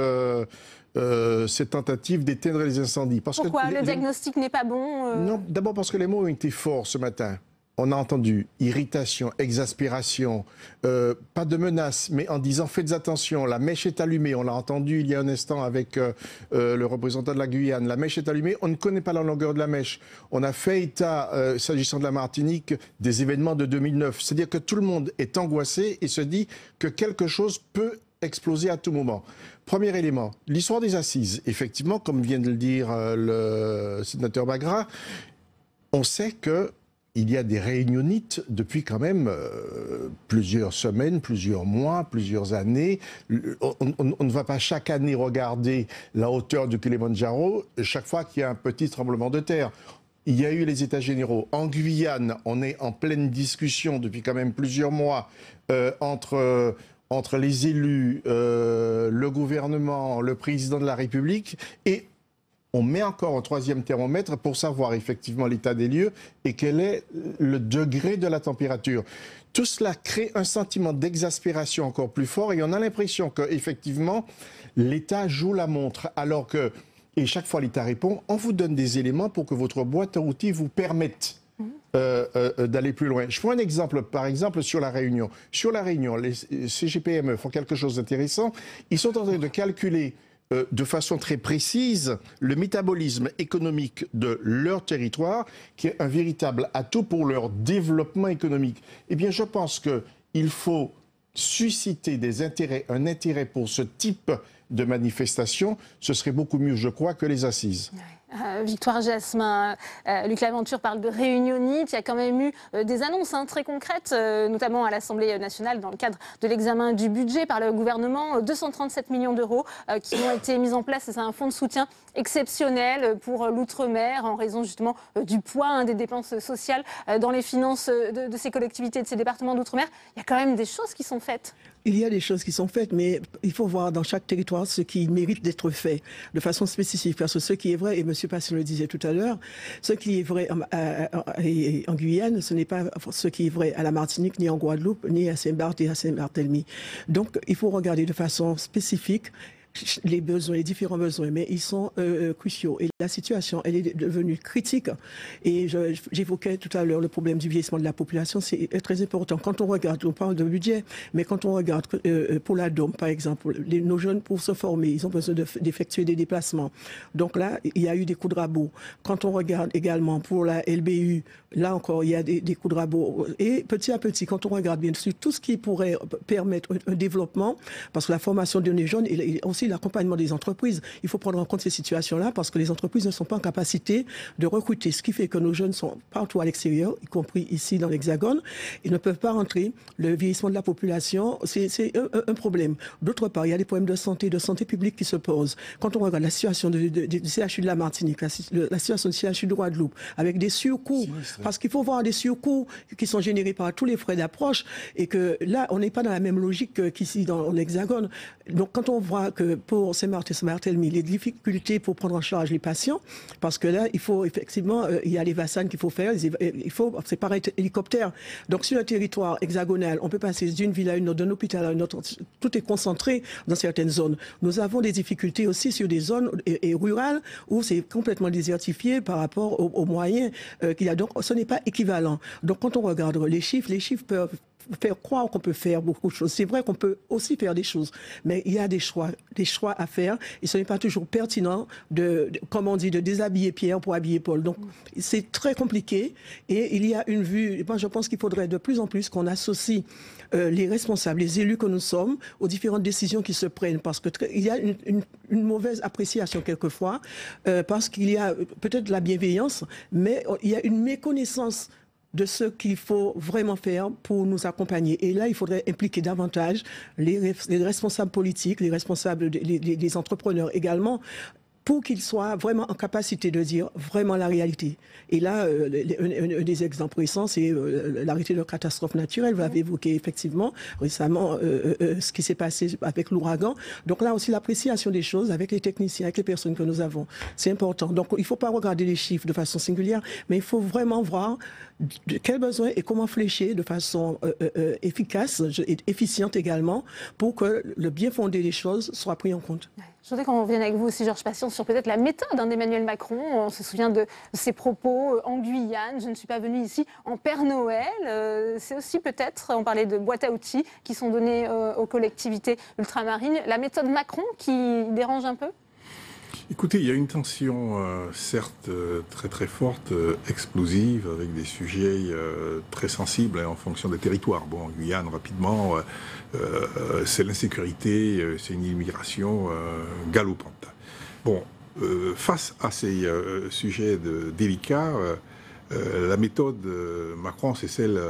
tentative d'éteindre les incendies. Pourquoi? Le diagnostic n'est pas bon Non, d'abord parce que les mots ont été forts ce matin. On a entendu irritation, exaspération, pas de menace, mais en disant faites attention, la mèche est allumée. On l'a entendu il y a un instant avec le représentant de la Guyane. La mèche est allumée, on ne connaît pas la longueur de la mèche. On a fait état, s'agissant de la Martinique, des événements de 2009. C'est-à-dire que tout le monde est angoissé et se dit que quelque chose peut exploser à tout moment. Premier élément, l'histoire des assises. Effectivement, comme vient de le dire le sénateur Bagra, on sait que il y a des réunionites depuis quand même plusieurs semaines, plusieurs mois, plusieurs années. On ne va pas chaque année regarder la hauteur du Kilimandjaro chaque fois qu'il y a un petit tremblement de terre. Il y a eu les États généraux. En Guyane, on est en pleine discussion depuis quand même plusieurs mois entre les élus, le gouvernement, le président de la République, et on met encore un troisième thermomètre pour savoir effectivement l'état des lieux et quel est le degré de la température. Tout cela crée un sentiment d'exaspération encore plus fort et on a l'impression qu'effectivement l'État joue la montre alors que, et chaque fois l'État répond, on vous donne des éléments pour que votre boîte à outils vous permette d'aller plus loin. Je prends un exemple, par exemple sur la Réunion. Sur la Réunion, les CGPME font quelque chose d'intéressant. Ils sont en train de calculer de façon très précise le métabolisme économique de leur territoire, qui est un véritable atout pour leur développement économique. Eh bien, je pense qu'il faut susciter un intérêt pour ce type de manifestation. Ce serait beaucoup mieux, je crois, que les assises. Victoire Jasmin, Luc Laventure parle de réunionnite. Il y a quand même eu des annonces très concrètes, notamment à l'Assemblée nationale dans le cadre de l'examen du budget par le gouvernement. 237 millions d'euros qui ont été mis en place. C'est un fonds de soutien exceptionnel pour l'outre-mer en raison justement du poids des dépenses sociales dans les finances de ces collectivités, de ces départements d'outre-mer. Il y a quand même des choses qui sont faites. Il y a des choses qui sont faites, mais il faut voir dans chaque territoire ce qui mérite d'être fait de façon spécifique. Parce que ce qui est vrai, et M. Passion le disait tout à l'heure, ce qui est vrai en Guyane, ce n'est pas ce qui est vrai à la Martinique, ni en Guadeloupe, ni à Saint-Barth et à Saint-Barthélemy. Donc il faut regarder de façon spécifique les besoins, les différents besoins, mais ils sont cruciaux. Et la situation, elle est devenue critique. Et j'évoquais tout à l'heure le problème du vieillissement de la population, c'est très important. Quand on regarde, on parle de budget, mais quand on regarde pour la DOM, par exemple, nos jeunes, pour se former, ils ont besoin d'effectuer des déplacements. Donc là, il y a eu des coups de rabot. Quand on regarde également pour la LBU, là encore, il y a des coups de rabot. Et petit à petit, quand on regarde bien sûr tout ce qui pourrait permettre un développement, parce que la formation de nos jeunes et aussi l'accompagnement des entreprises, il faut prendre en compte ces situations-là parce que les entreprises ne sont pas en capacité de recruter, ce qui fait que nos jeunes sont partout à l'extérieur, y compris ici dans l'Hexagone, ils ne peuvent pas rentrer. Le vieillissement de la population, c'est un problème. D'autre part, il y a des problèmes de santé publique qui se posent. Quand on regarde la situation du CHU de la Martinique, la situation du CHU de Guadeloupe, avec des surcoûts, parce qu'il faut voir des surcoûts qui sont générés par tous les frais d'approche et que là, on n'est pas dans la même logique qu'ici dans l'Hexagone. Donc quand on voit que pour Saint-Barthélemy, les difficultés pour prendre en charge les patients, parce que là, il faut effectivement, il y a les vassanes qu'il faut faire, c'est pareil, hélicoptère. Donc sur un territoire hexagonal, on peut passer d'une ville à une autre, d'un hôpital à une autre, tout est concentré dans certaines zones. Nous avons des difficultés aussi sur des zones rurales où c'est complètement désertifié par rapport aux moyens qu'il y a. Donc ce n'est pas équivalent. Donc quand on regarde les chiffres peuvent faire croire qu'on peut faire beaucoup de choses. C'est vrai qu'on peut aussi faire des choses, mais il y a des choix à faire et ce n'est pas toujours pertinent comme on dit, de déshabiller Pierre pour habiller Paul. Donc c'est très compliqué et il y a une vue. Moi, je pense qu'il faudrait de plus en plus qu'on associe les responsables, les élus que nous sommes aux différentes décisions qui se prennent, parce que il y a une mauvaise appréciation quelquefois, parce qu'il y a peut-être la bienveillance, mais il y a une méconnaissance de ce qu'il faut vraiment faire pour nous accompagner. Et là, il faudrait impliquer davantage les responsables politiques, les responsables, les entrepreneurs également, pour qu'ils soient vraiment en capacité de dire vraiment la réalité. Et là, un des exemples récents, c'est l'arrêté de catastrophe naturelle. Vous avez évoqué effectivement récemment ce qui s'est passé avec l'ouragan. Donc là aussi, l'appréciation des choses avec les techniciens, avec les personnes que nous avons, c'est important. Donc il ne faut pas regarder les chiffres de façon singulière, mais il faut vraiment voir quels besoins et comment flécher de façon efficace et efficiente également pour que le bien fondé des choses soit pris en compte. Je voudrais qu'on revienne avec vous aussi, Georges Patient, sur peut-être la méthode d'Emmanuel Macron. On se souvient de ses propos en Guyane. Je ne suis pas venu ici en Père Noël. C'est aussi peut-être, on parlait de boîtes à outils qui sont données aux collectivités ultramarines. La méthode Macron qui dérange un peu ? Écoutez, il y a une tension, certes très très forte, explosive, avec des sujets très sensibles en fonction des territoires. Bon, en Guyane, rapidement, c'est l'insécurité, c'est une immigration galopante. Bon, face à ces sujets délicats, la méthode Macron, c'est celle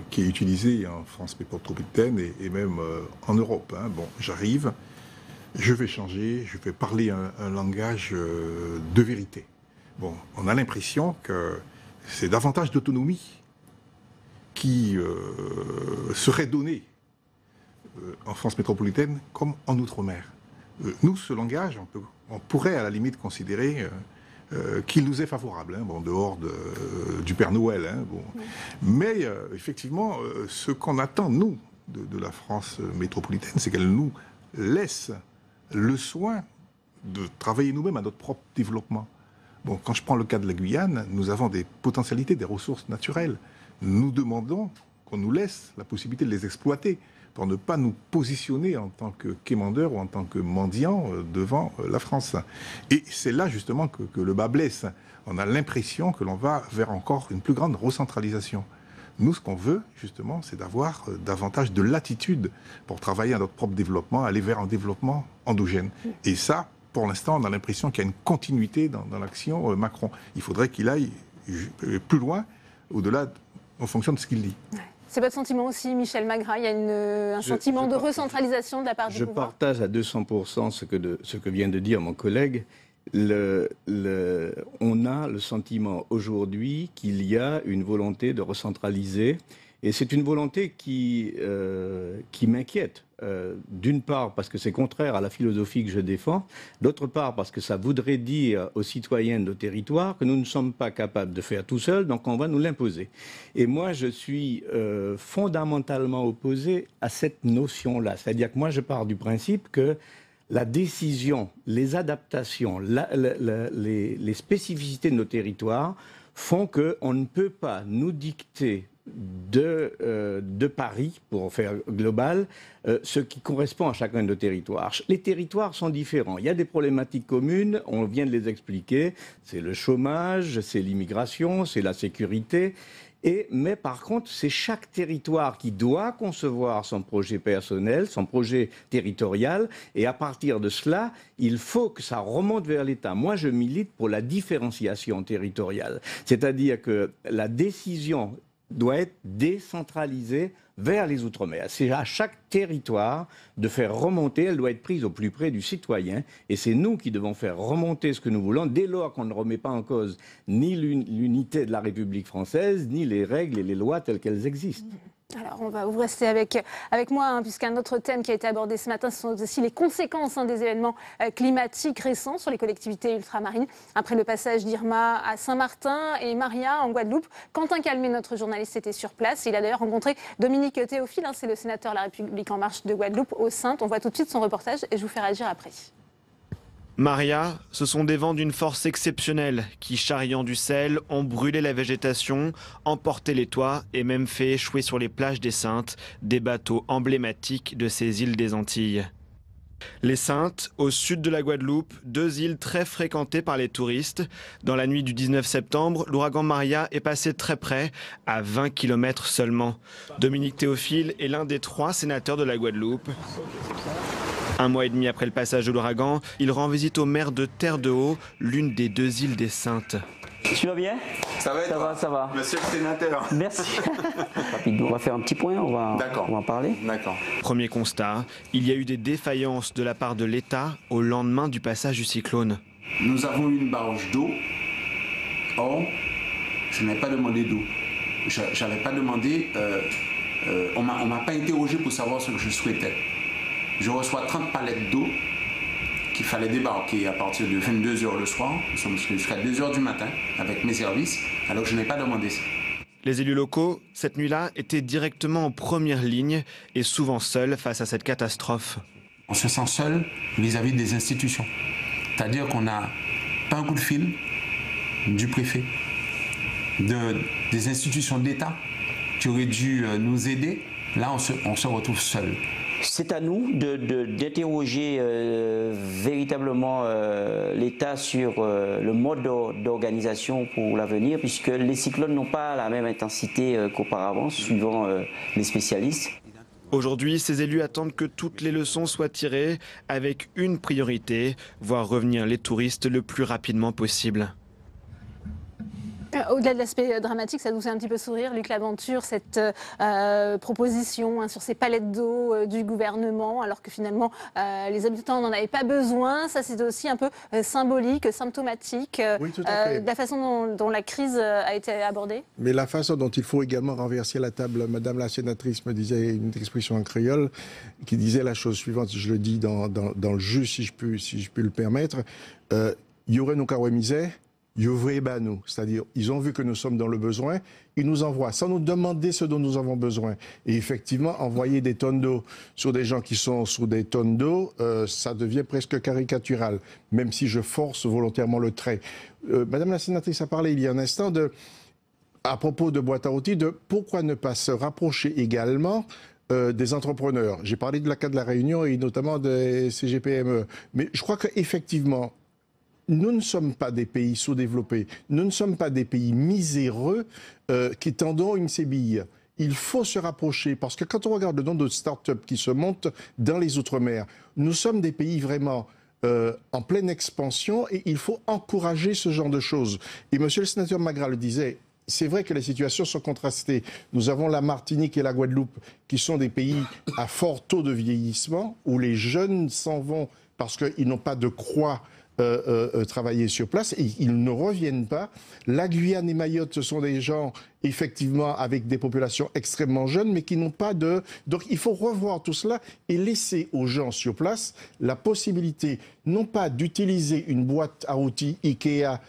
qui est utilisée en France métropolitaine et même en Europe. Hein. Bon, j'arrive. Je vais changer, je vais parler un langage de vérité. Bon, on a l'impression que c'est davantage d'autonomie qui serait donnée en France métropolitaine comme en Outre-mer. Nous, ce langage, on pourrait à la limite considérer qu'il nous est favorable, hein, bon, dehors du Père Noël. Hein, bon. Mais effectivement, ce qu'on attend, nous, de la France métropolitaine, c'est qu'elle nous laisse le soin de travailler nous-mêmes à notre propre développement. Bon, quand je prends le cas de la Guyane, nous avons des potentialités, des ressources naturelles. Nous demandons qu'on nous laisse la possibilité de les exploiter pour ne pas nous positionner en tant que quémandeur ou en tant que mendiant devant la France. Et c'est là justement que le bas blesse. On a l'impression que l'on va vers encore une plus grande recentralisation. Nous, ce qu'on veut, justement, c'est d'avoir davantage de latitude pour travailler à notre propre développement, aller vers un développement endogène. Et ça, pour l'instant, on a l'impression qu'il y a une continuité dans l'action Macron. Il faudrait qu'il aille plus loin, au-delà, en fonction de ce qu'il dit. C'est votre sentiment aussi, Michel Magras? Il y a un sentiment de recentralisation de la part du pouvoir? Je partage à 200% ce que vient de dire mon collègue. On a le sentiment aujourd'hui qu'il y a une volonté de recentraliser, et c'est une volonté qui m'inquiète. D'une part parce que c'est contraire à la philosophie que je défends, d'autre part parce que ça voudrait dire aux citoyens de nos territoires que nous ne sommes pas capables de faire tout seuls, donc on va nous l'imposer. Et moi je suis fondamentalement opposé à cette notion-là, c'est-à-dire que moi je pars du principe que la décision, les adaptations, les spécificités de nos territoires font qu'on ne peut pas nous dicter de Paris, pour faire global, ce qui correspond à chacun de nos territoires. Les territoires sont différents. Il y a des problématiques communes, on vient de les expliquer. C'est le chômage, c'est l'immigration, c'est la sécurité. Mais par contre, c'est chaque territoire qui doit concevoir son projet personnel, son projet territorial, et à partir de cela, il faut que ça remonte vers l'État. Moi, je milite pour la différenciation territoriale, c'est-à-dire que la décision doit être décentralisée vers les Outre-mer. C'est à chaque territoire de faire remonter, elle doit être prise au plus près du citoyen, et c'est nous qui devons faire remonter ce que nous voulons, dès lors qu'on ne remet pas en cause ni l'unité de la République française, ni les règles et les lois telles qu'elles existent. Alors, vous restez avec moi, hein, puisqu'un autre thème qui a été abordé ce matin, ce sont aussi les conséquences des événements climatiques récents sur les collectivités ultramarines. Après le passage d'Irma à Saint-Martin et Maria en Guadeloupe, Quentin Calmet, notre journaliste, était sur place. Il a d'ailleurs rencontré Dominique Théophile, hein, c'est le sénateur de La République En Marche de Guadeloupe, au Saintes. On voit tout de suite son reportage et je vous fais réagir après. Maria, ce sont des vents d'une force exceptionnelle qui, charriant du sel, ont brûlé la végétation, emporté les toits et même fait échouer sur les plages des Saintes des bateaux emblématiques de ces îles des Antilles. Les Saintes, au sud de la Guadeloupe, 2 îles très fréquentées par les touristes. Dans la nuit du 19 septembre, l'ouragan Maria est passé très près, à 20 km seulement. Dominique Théophile est l'un des 3 sénateurs de la Guadeloupe. 1 mois et demi après le passage de l'ouragan, il rend visite au maire de Terre-de-Haut, l'une des 2 îles des Saintes. Tu vas bien? Ça va, ça va. Monsieur le sénateur. Merci. On va faire un petit point, on va en parler. D'accord. Premier constat, il y a eu des défaillances de la part de l'État au lendemain du passage du cyclone. Nous avons eu une barge d'eau. Or, je n'ai pas demandé d'eau. J'avais pas demandé, on m'a pas interrogé pour savoir ce que je souhaitais. Je reçois 30 palettes d'eau qu'il fallait débarquer à partir de 22h le soir. Nous sommes jusqu'à 2h du matin avec mes services, alors que je n'ai pas demandé ça. Les élus locaux, cette nuit-là, étaient directement en première ligne et souvent seuls face à cette catastrophe. On se sent seul vis-à-vis des institutions. C'est-à-dire qu'on n'a pas un coup de fil du préfet, des institutions d'État qui auraient dû nous aider. Là, on se retrouve seul. C'est à nous d'interroger véritablement l'État sur le mode d'organisation pour l'avenir, puisque les cyclones n'ont pas la même intensité qu'auparavant, suivant les spécialistes. Aujourd'hui, ces élus attendent que toutes les leçons soient tirées avec une priorité, voir revenir les touristes le plus rapidement possible. Au-delà de l'aspect dramatique, ça nous fait un petit peu sourire, Luc Laventure, cette proposition sur ces palettes d'eau du gouvernement, alors que finalement les habitants n'en avaient pas besoin. Ça, c'est aussi un peu symbolique, symptomatique de la façon dont la crise a été abordée. Mais la façon dont il faut également renverser la table. Madame la sénatrice me disait une expression en créole qui disait la chose suivante, je le dis dans le jus, si je peux le permettre. Y aurait nos misère. C'est-à-dire, ils ont vu que nous sommes dans le besoin, ils nous envoient sans nous demander ce dont nous avons besoin. Et effectivement, envoyer des tonnes d'eau sur des gens qui sont sous des tonnes d'eau, ça devient presque caricatural, même si je force volontairement le trait. Madame la sénatrice a parlé il y a un instant à propos de boîte à outils, de pourquoi ne pas se rapprocher également des entrepreneurs. J'ai parlé de la cas de la Réunion et notamment des CGPME. Mais je crois qu'effectivement, nous ne sommes pas des pays sous-développés, nous ne sommes pas des pays miséreux qui tendons une sébille. Il faut se rapprocher parce que quand on regarde le nombre de start-up qui se montent dans les Outre-mer, nous sommes des pays vraiment en pleine expansion et il faut encourager ce genre de choses. Et monsieur le sénateur Magras le disait, c'est vrai que les situations sont contrastées. Nous avons la Martinique et la Guadeloupe qui sont des pays à fort taux de vieillissement où les jeunes s'en vont parce qu'ils n'ont pas de croix travailler sur place et ils ne reviennent pas. La Guyane et Mayotte, ce sont des gens effectivement avec des populations extrêmement jeunes mais qui n'ont pas de... Donc il faut revoir tout cela et laisser aux gens sur place la possibilité non pas d'utiliser une boîte à outils Ikea,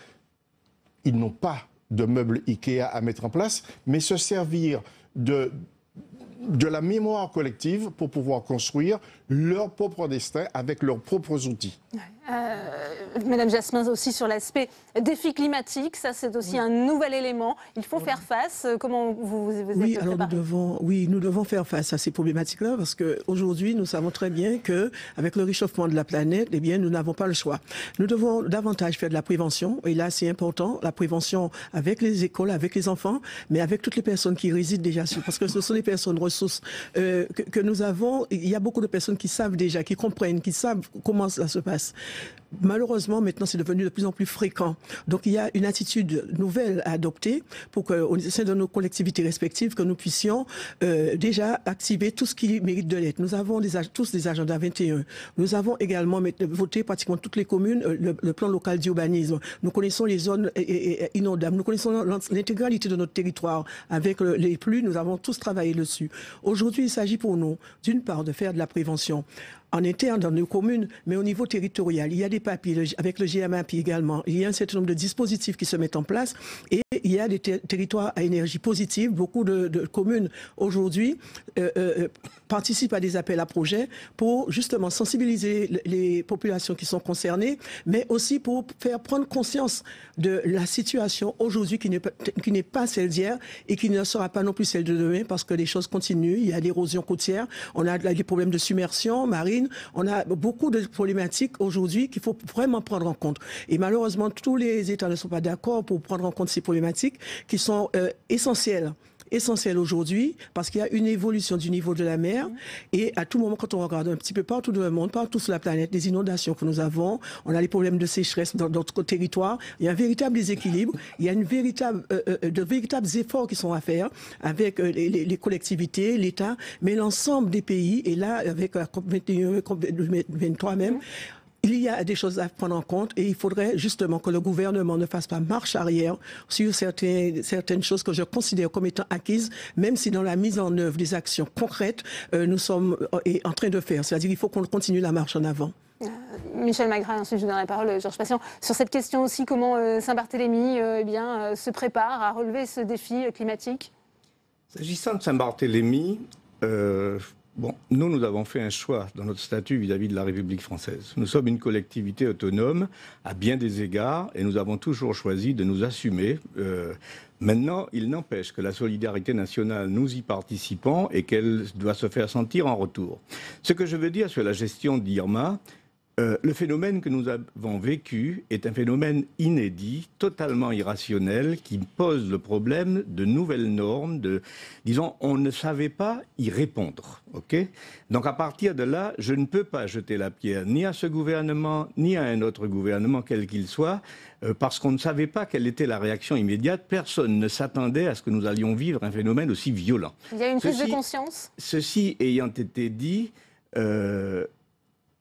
ils n'ont pas de meubles Ikea à mettre en place, mais se servir de la mémoire collective pour pouvoir construire leur propre destin avec leurs propres outils. Madame Jasmin, aussi sur l'aspect défi climatique, ça c'est aussi un nouvel élément. Il faut faire face. Comment vous êtes préparé ? Nous devons faire face à ces problématiques-là parce qu'aujourd'hui, nous savons très bien qu'avec le réchauffement de la planète, eh bien, nous n'avons pas le choix. Nous devons davantage faire de la prévention. Et là, c'est important, la prévention avec les écoles, avec les enfants, mais avec toutes les personnes qui résident déjà sur. Parce que ce sont des personnes ressources que nous avons. Il y a beaucoup de personnes qui savent déjà, qui comprennent, qui savent comment cela se passe. Malheureusement, maintenant, c'est devenu de plus en plus fréquent. Donc, il y a une attitude nouvelle à adopter pour qu'au sein de nos collectivités respectives, que nous puissions déjà activer tout ce qui mérite de l'être. Nous avons tous des agendas 21. Nous avons également voté pratiquement toutes les communes le plan local d'urbanisme. Nous connaissons les zones inondables. Nous connaissons l'intégralité de notre territoire. Avec les pluies, nous avons tous travaillé dessus. Aujourd'hui, il s'agit pour nous, d'une part, de faire de la prévention en interne dans nos communes, mais au niveau territorial. Il y a des papiers, avec le GMAPI également. Il y a un certain nombre de dispositifs qui se mettent en place et il y a des territoires à énergie positive. Beaucoup de communes aujourd'hui participent à des appels à projets pour justement sensibiliser les populations qui sont concernées, mais aussi pour faire prendre conscience de la situation aujourd'hui qui n'est pas celle d'hier et qui ne sera pas non plus celle de demain parce que les choses continuent. Il y a l'érosion côtière, on a des problèmes de submersion marine, on a beaucoup de problématiques aujourd'hui qu'il faut vraiment prendre en compte. Et malheureusement, tous les États ne sont pas d'accord pour prendre en compte ces problématiques qui sont essentielles aujourd'hui parce qu'il y a une évolution du niveau de la mer et à tout moment quand on regarde un petit peu partout dans le monde, partout sur la planète, les inondations que nous avons, on a les problèmes de sécheresse dans notre territoire, il y a un véritable déséquilibre, il y a de véritables efforts qui sont à faire avec les collectivités, l'État, mais l'ensemble des pays et là avec la COP21, COP23 même, il y a des choses à prendre en compte et il faudrait justement que le gouvernement ne fasse pas marche arrière sur certaines choses que je considère comme étant acquises, même si dans la mise en œuvre des actions concrètes, nous sommes en train de faire. C'est-à-dire qu'il faut qu'on continue la marche en avant. Michel Magras, ensuite je vous donne la parole, Georges Patient. Sur cette question aussi, comment Saint-Barthélemy se prépare à relever ce défi climatique? S'agissant de Saint-Barthélemy, nous avons fait un choix dans notre statut vis-à-vis de la République française. Nous sommes une collectivité autonome à bien des égards et nous avons toujours choisi de nous assumer. Maintenant, il n'empêche que la solidarité nationale, nous y participons et qu'elle doit se faire sentir en retour. Ce que je veux dire sur la gestion d'Irma, le phénomène que nous avons vécu est un phénomène inédit, totalement irrationnel, qui pose le problème de nouvelles normes, disons, on ne savait pas y répondre. Okay ? Donc à partir de là, je ne peux pas jeter la pierre ni à ce gouvernement, ni à un autre gouvernement, quel qu'il soit, parce qu'on ne savait pas quelle était la réaction immédiate. Personne ne s'attendait à ce que nous allions vivre un phénomène aussi violent. Il y a une prise de conscience ? Ceci ayant été dit...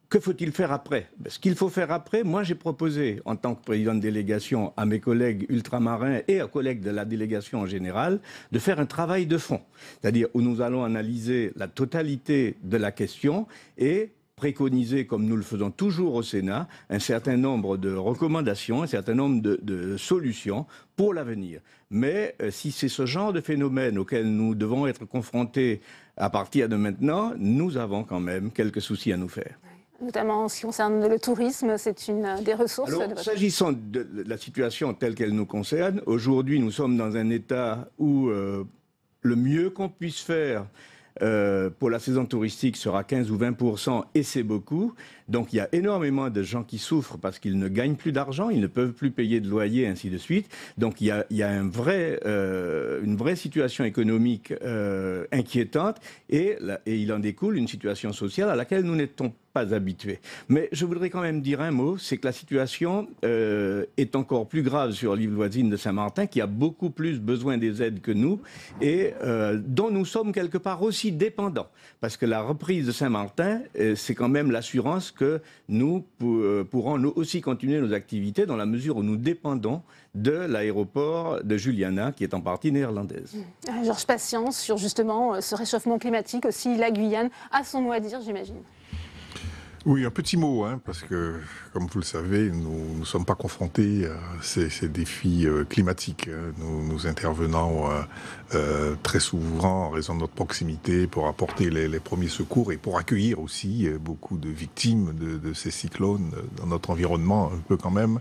Que faut-il faire après? Ce qu'il faut faire après, moi j'ai proposé, en tant que président de délégation, à mes collègues ultramarins et aux collègues de la délégation en général, de faire un travail de fond. C'est-à-dire où nous allons analyser la totalité de la question et préconiser, comme nous le faisons toujours au Sénat, un certain nombre de recommandations, un certain nombre de solutions pour l'avenir. Mais si c'est ce genre de phénomène auquel nous devons être confrontés à partir de maintenant, nous avons quand même quelques soucis à nous faire. Notamment en ce qui concerne le tourisme, c'est une des ressources. Alors, s'agissant de la situation telle qu'elle nous concerne, aujourd'hui nous sommes dans un état où le mieux qu'on puisse faire pour la saison touristique sera 15 ou 20%, et c'est beaucoup. Donc il y a énormément de gens qui souffrent parce qu'ils ne gagnent plus d'argent, ils ne peuvent plus payer de loyer, ainsi de suite. Donc il y a une vraie situation économique inquiétante et il en découle une situation sociale à laquelle nous n'étions pas habitués. Mais je voudrais quand même dire un mot, c'est que la situation est encore plus grave sur l'île voisine de Saint-Martin, qui a beaucoup plus besoin des aides que nous et dont nous sommes quelque part aussi dépendants. Parce que la reprise de Saint-Martin, c'est quand même l'assurance que nous pourrons nous aussi continuer nos activités dans la mesure où nous dépendons de l'aéroport de Juliana, qui est en partie néerlandaise. Georges Patient, sur justement ce réchauffement climatique aussi, la Guyane a son mot à dire, j'imagine. Oui, un petit mot, parce que, comme vous le savez, nous ne sommes pas confrontés à ces défis climatiques. Nous intervenons très souvent en raison de notre proximité pour apporter les premiers secours et pour accueillir aussi beaucoup de victimes de ces cyclones dans notre environnement, un peu quand même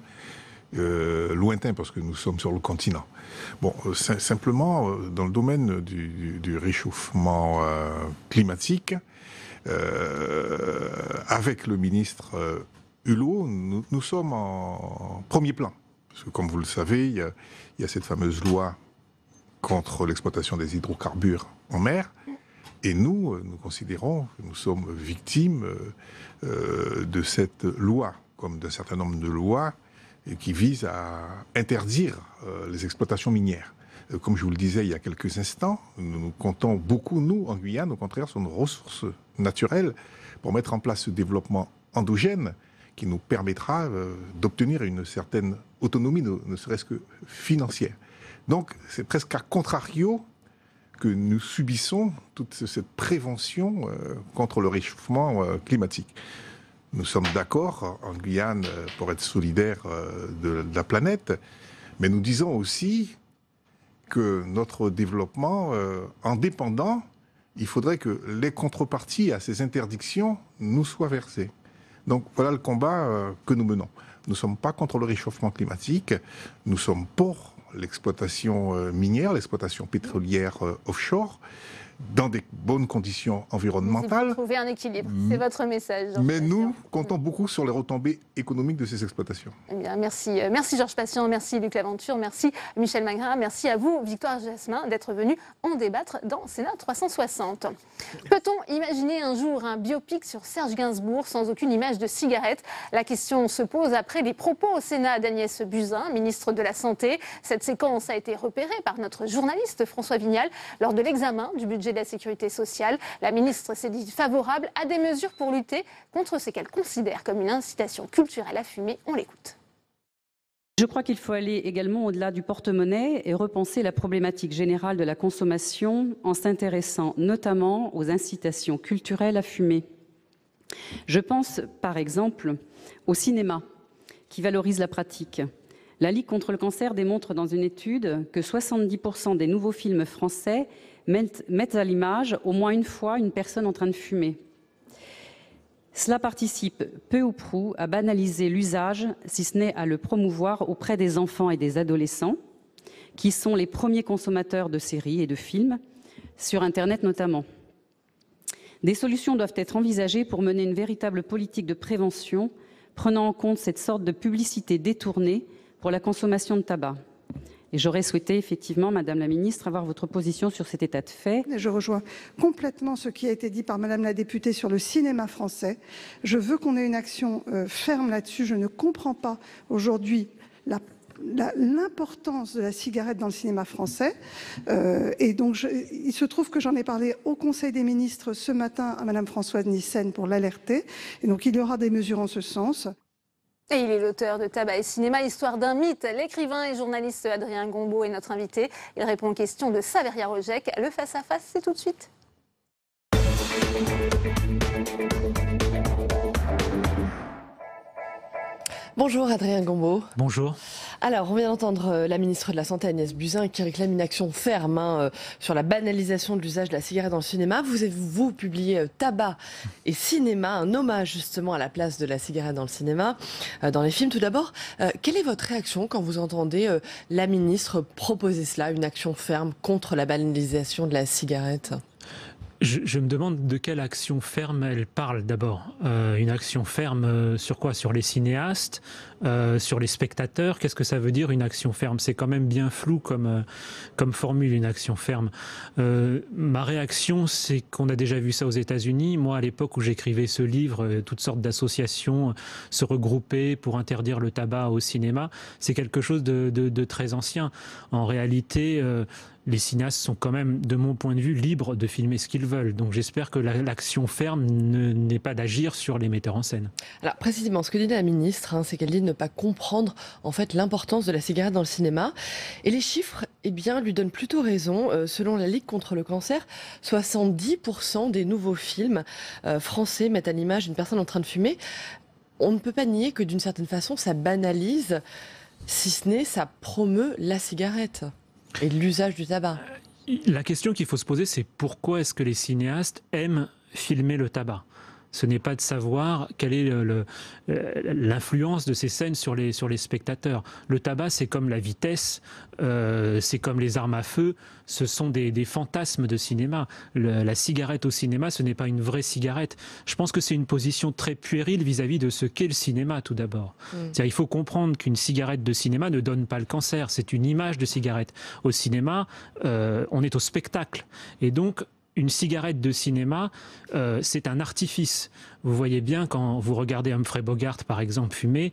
lointain, parce que nous sommes sur le continent. Bon, simplement, dans le domaine du réchauffement climatique, avec le ministre Hulot, nous sommes en premier plan. Parce que, comme vous le savez, il y a cette fameuse loi contre l'exploitation des hydrocarbures en mer. Et nous considérons que nous sommes victimes de cette loi comme d'un certain nombre de lois qui visent à interdire les exploitations minières. Comme je vous le disais il y a quelques instants, nous comptons beaucoup, nous, en Guyane, au contraire, sur nos ressources naturelles pour mettre en place ce développement endogène qui nous permettra d'obtenir une certaine autonomie, ne serait-ce que financière. Donc, c'est presque à contrario que nous subissons toute cette prévention contre le réchauffement climatique. Nous sommes d'accord en Guyane pour être solidaires de la planète, mais nous disons aussi que notre développement, en dépendant, il faudrait que les contreparties à ces interdictions nous soient versées. Donc voilà le combat que nous menons. Nous ne sommes pas contre le réchauffement climatique, nous sommes pour l'exploitation minière, l'exploitation pétrolière offshore, dans des bonnes conditions environnementales. Vous trouver un équilibre, c'est votre message. Mais nous comptons beaucoup sur les retombées économiques de ces exploitations. Eh bien, merci Georges Patient, merci Luc Laventure, merci Michel Magrin, merci à vous Victoire Jasmin d'être venu en débattre dans Sénat 360. Peut-on imaginer un jour un biopic sur Serge Gainsbourg sans aucune image de cigarette? La question se pose après les propos au Sénat d'Agnès Buzyn, ministre de la Santé. Cette séquence a été repérée par notre journaliste François Vignal lors de l'examen du budget de la Sécurité sociale. La ministre s'est dit favorable à des mesures pour lutter contre ce qu'elle considère comme une incitation culturelle à fumer. On l'écoute. Je crois qu'il faut aller également au-delà du porte-monnaie et repenser la problématique générale de la consommation en s'intéressant notamment aux incitations culturelles à fumer. Je pense par exemple au cinéma qui valorise la pratique. La Ligue contre le cancer démontre dans une étude que 70% des nouveaux films français mettent à l'image au moins une fois une personne en train de fumer. Cela participe peu ou prou à banaliser l'usage, si ce n'est à le promouvoir auprès des enfants et des adolescents, qui sont les premiers consommateurs de séries et de films, sur Internet notamment. Des solutions doivent être envisagées pour mener une véritable politique de prévention, prenant en compte cette sorte de publicité détournée pour la consommation de tabac. Et j'aurais souhaité effectivement, Madame la Ministre, avoir votre position sur cet état de fait. Je rejoins complètement ce qui a été dit par Madame la députée sur le cinéma français. Je veux qu'on ait une action ferme là-dessus. Je ne comprends pas aujourd'hui l'importance de la cigarette dans le cinéma français. Et donc, il se trouve que j'en ai parlé au Conseil des ministres ce matin à Madame Françoise Nyssen pour l'alerter. Et donc, il y aura des mesures en ce sens. Et il est l'auteur de Tabac et Cinéma, Histoire d'un mythe. L'écrivain et journaliste Adrien Gombaud est notre invité. Il répond aux questions de Saveria Rojek. Le face-à-face, c'est tout de suite. Bonjour Adrien Gombaud. Bonjour. Alors, on vient d'entendre la ministre de la Santé Agnès Buzyn qui réclame une action ferme sur la banalisation de l'usage de la cigarette dans le cinéma. Vous avez publié Tabac et Cinéma, un hommage justement à la place de la cigarette dans le cinéma, dans les films. Tout d'abord, quelle est votre réaction quand vous entendez la ministre proposer cela, une action ferme contre la banalisation de la cigarette ? Je me demande de quelle action ferme elle parle d'abord. Une action ferme sur quoi? Sur les cinéastes, sur les spectateurs? Qu'est-ce que ça veut dire une action ferme? C'est quand même bien flou comme formule, une action ferme. Ma réaction, c'est qu'on a déjà vu ça aux États-Unis. Moi, à l'époque où j'écrivais ce livre, toutes sortes d'associations se regroupaient pour interdire le tabac au cinéma. C'est quelque chose de très ancien. En réalité, les cinéastes sont quand même, de mon point de vue, libres de filmer ce qu'ils veulent. Donc j'espère que l'action ferme n'est pas d'agir sur les metteurs en scène. Alors précisément, ce que dit la ministre, c'est qu'elle dit de ne pas comprendre en fait l'importance de la cigarette dans le cinéma. Et les chiffres, lui donnent plutôt raison. Selon la Ligue contre le cancer, 70% des nouveaux films français mettent à l'image une personne en train de fumer. On ne peut pas nier que d'une certaine façon, ça banalise, si ce n'est ça promeut la cigarette et l'usage du tabac. La question qu'il faut se poser, c'est pourquoi est-ce que les cinéastes aiment filmer le tabac ? Ce n'est pas de savoir quelle est l'influence de ces scènes sur les spectateurs. Le tabac, c'est comme la vitesse, c'est comme les armes à feu, ce sont des fantasmes de cinéma. La cigarette au cinéma, ce n'est pas une vraie cigarette. Je pense que c'est une position très puérile vis-à-vis de ce qu'est le cinéma, tout d'abord. Il faut comprendre qu'une cigarette de cinéma ne donne pas le cancer, c'est une image de cigarette. Au cinéma, on est au spectacle. Et donc, une cigarette de cinéma, c'est un artifice. Vous voyez bien quand vous regardez Humphrey Bogart, par exemple, fumer,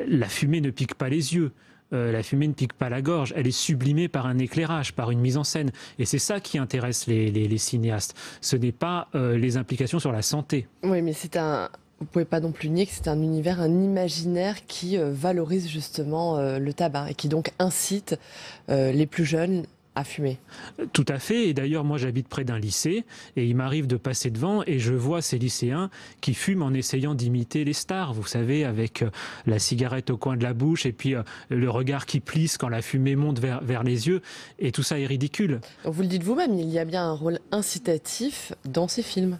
la fumée ne pique pas les yeux. La fumée ne pique pas la gorge, elle est sublimée par un éclairage, par une mise en scène. Et c'est ça qui intéresse les cinéastes. Ce n'est pas les implications sur la santé. Oui, mais vous ne pouvez pas non plus nier que c'est un univers, un imaginaire qui valorise justement le tabac et qui donc incite les plus jeunes à fumer. Tout à fait, et d'ailleurs moi j'habite près d'un lycée et il m'arrive de passer devant et je vois ces lycéens qui fument en essayant d'imiter les stars, vous savez, avec la cigarette au coin de la bouche et puis le regard qui plisse quand la fumée monte vers les yeux, et tout ça est ridicule. Vous le dites vous-même, il y a bien un rôle incitatif dans ces films.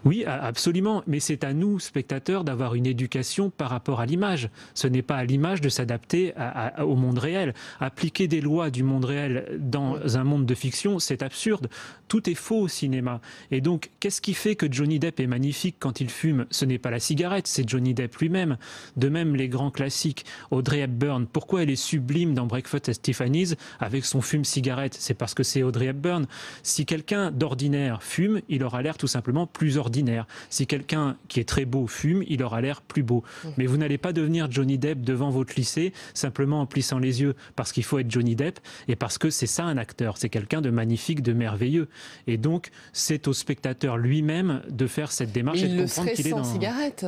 Oui, absolument, mais c'est à nous, spectateurs, d'avoir une éducation par rapport à l'image. Ce n'est pas à l'image de s'adapter au monde réel. Appliquer des lois du monde réel dans un monde de fiction, c'est absurde. Tout est faux au cinéma. Et donc, qu'est-ce qui fait que Johnny Depp est magnifique quand il fume? Ce n'est pas la cigarette, c'est Johnny Depp lui-même. De même, les grands classiques. Audrey Hepburn, pourquoi elle est sublime dans Breakfast at Tiffany's avec son fume-cigarette? C'est parce que c'est Audrey Hepburn. Si quelqu'un d'ordinaire fume, il aura l'air tout simplement plus ordinaire. Si quelqu'un qui est très beau fume, il aura l'air plus beau. Mais vous n'allez pas devenir Johnny Depp devant votre lycée simplement en plissant les yeux, parce qu'il faut être Johnny Depp et parce que c'est ça un acteur, c'est quelqu'un de magnifique, de merveilleux. Et donc, c'est au spectateur lui-même de faire cette démarche et de comprendre qu'il est dans... Il le serait sans cigarette.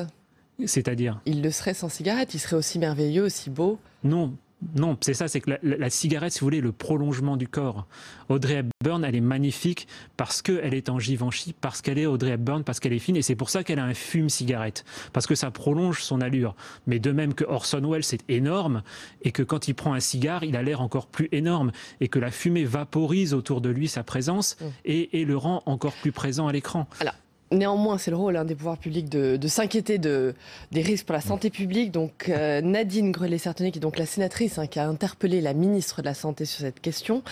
C'est-à-dire? Il le serait sans cigarette, il serait aussi merveilleux, aussi beau. Non. Non, c'est ça, c'est que la cigarette, si vous voulez, est le prolongement du corps. Audrey Hepburn, elle est magnifique parce qu'elle est en Givenchy, parce qu'elle est Audrey Hepburn, parce qu'elle est fine, et c'est pour ça qu'elle a un fume-cigarette, parce que ça prolonge son allure. Mais de même que Orson Welles, c'est énorme, et que quand il prend un cigare, il a l'air encore plus énorme, et que la fumée vaporise autour de lui sa présence et le rend encore plus présent à l'écran. Alors, néanmoins, c'est le rôle des pouvoirs publics de s'inquiéter des risques pour la santé publique. Donc, Nadine Grelet-Certenais, qui est donc la sénatrice qui a interpellé la ministre de la Santé sur cette question,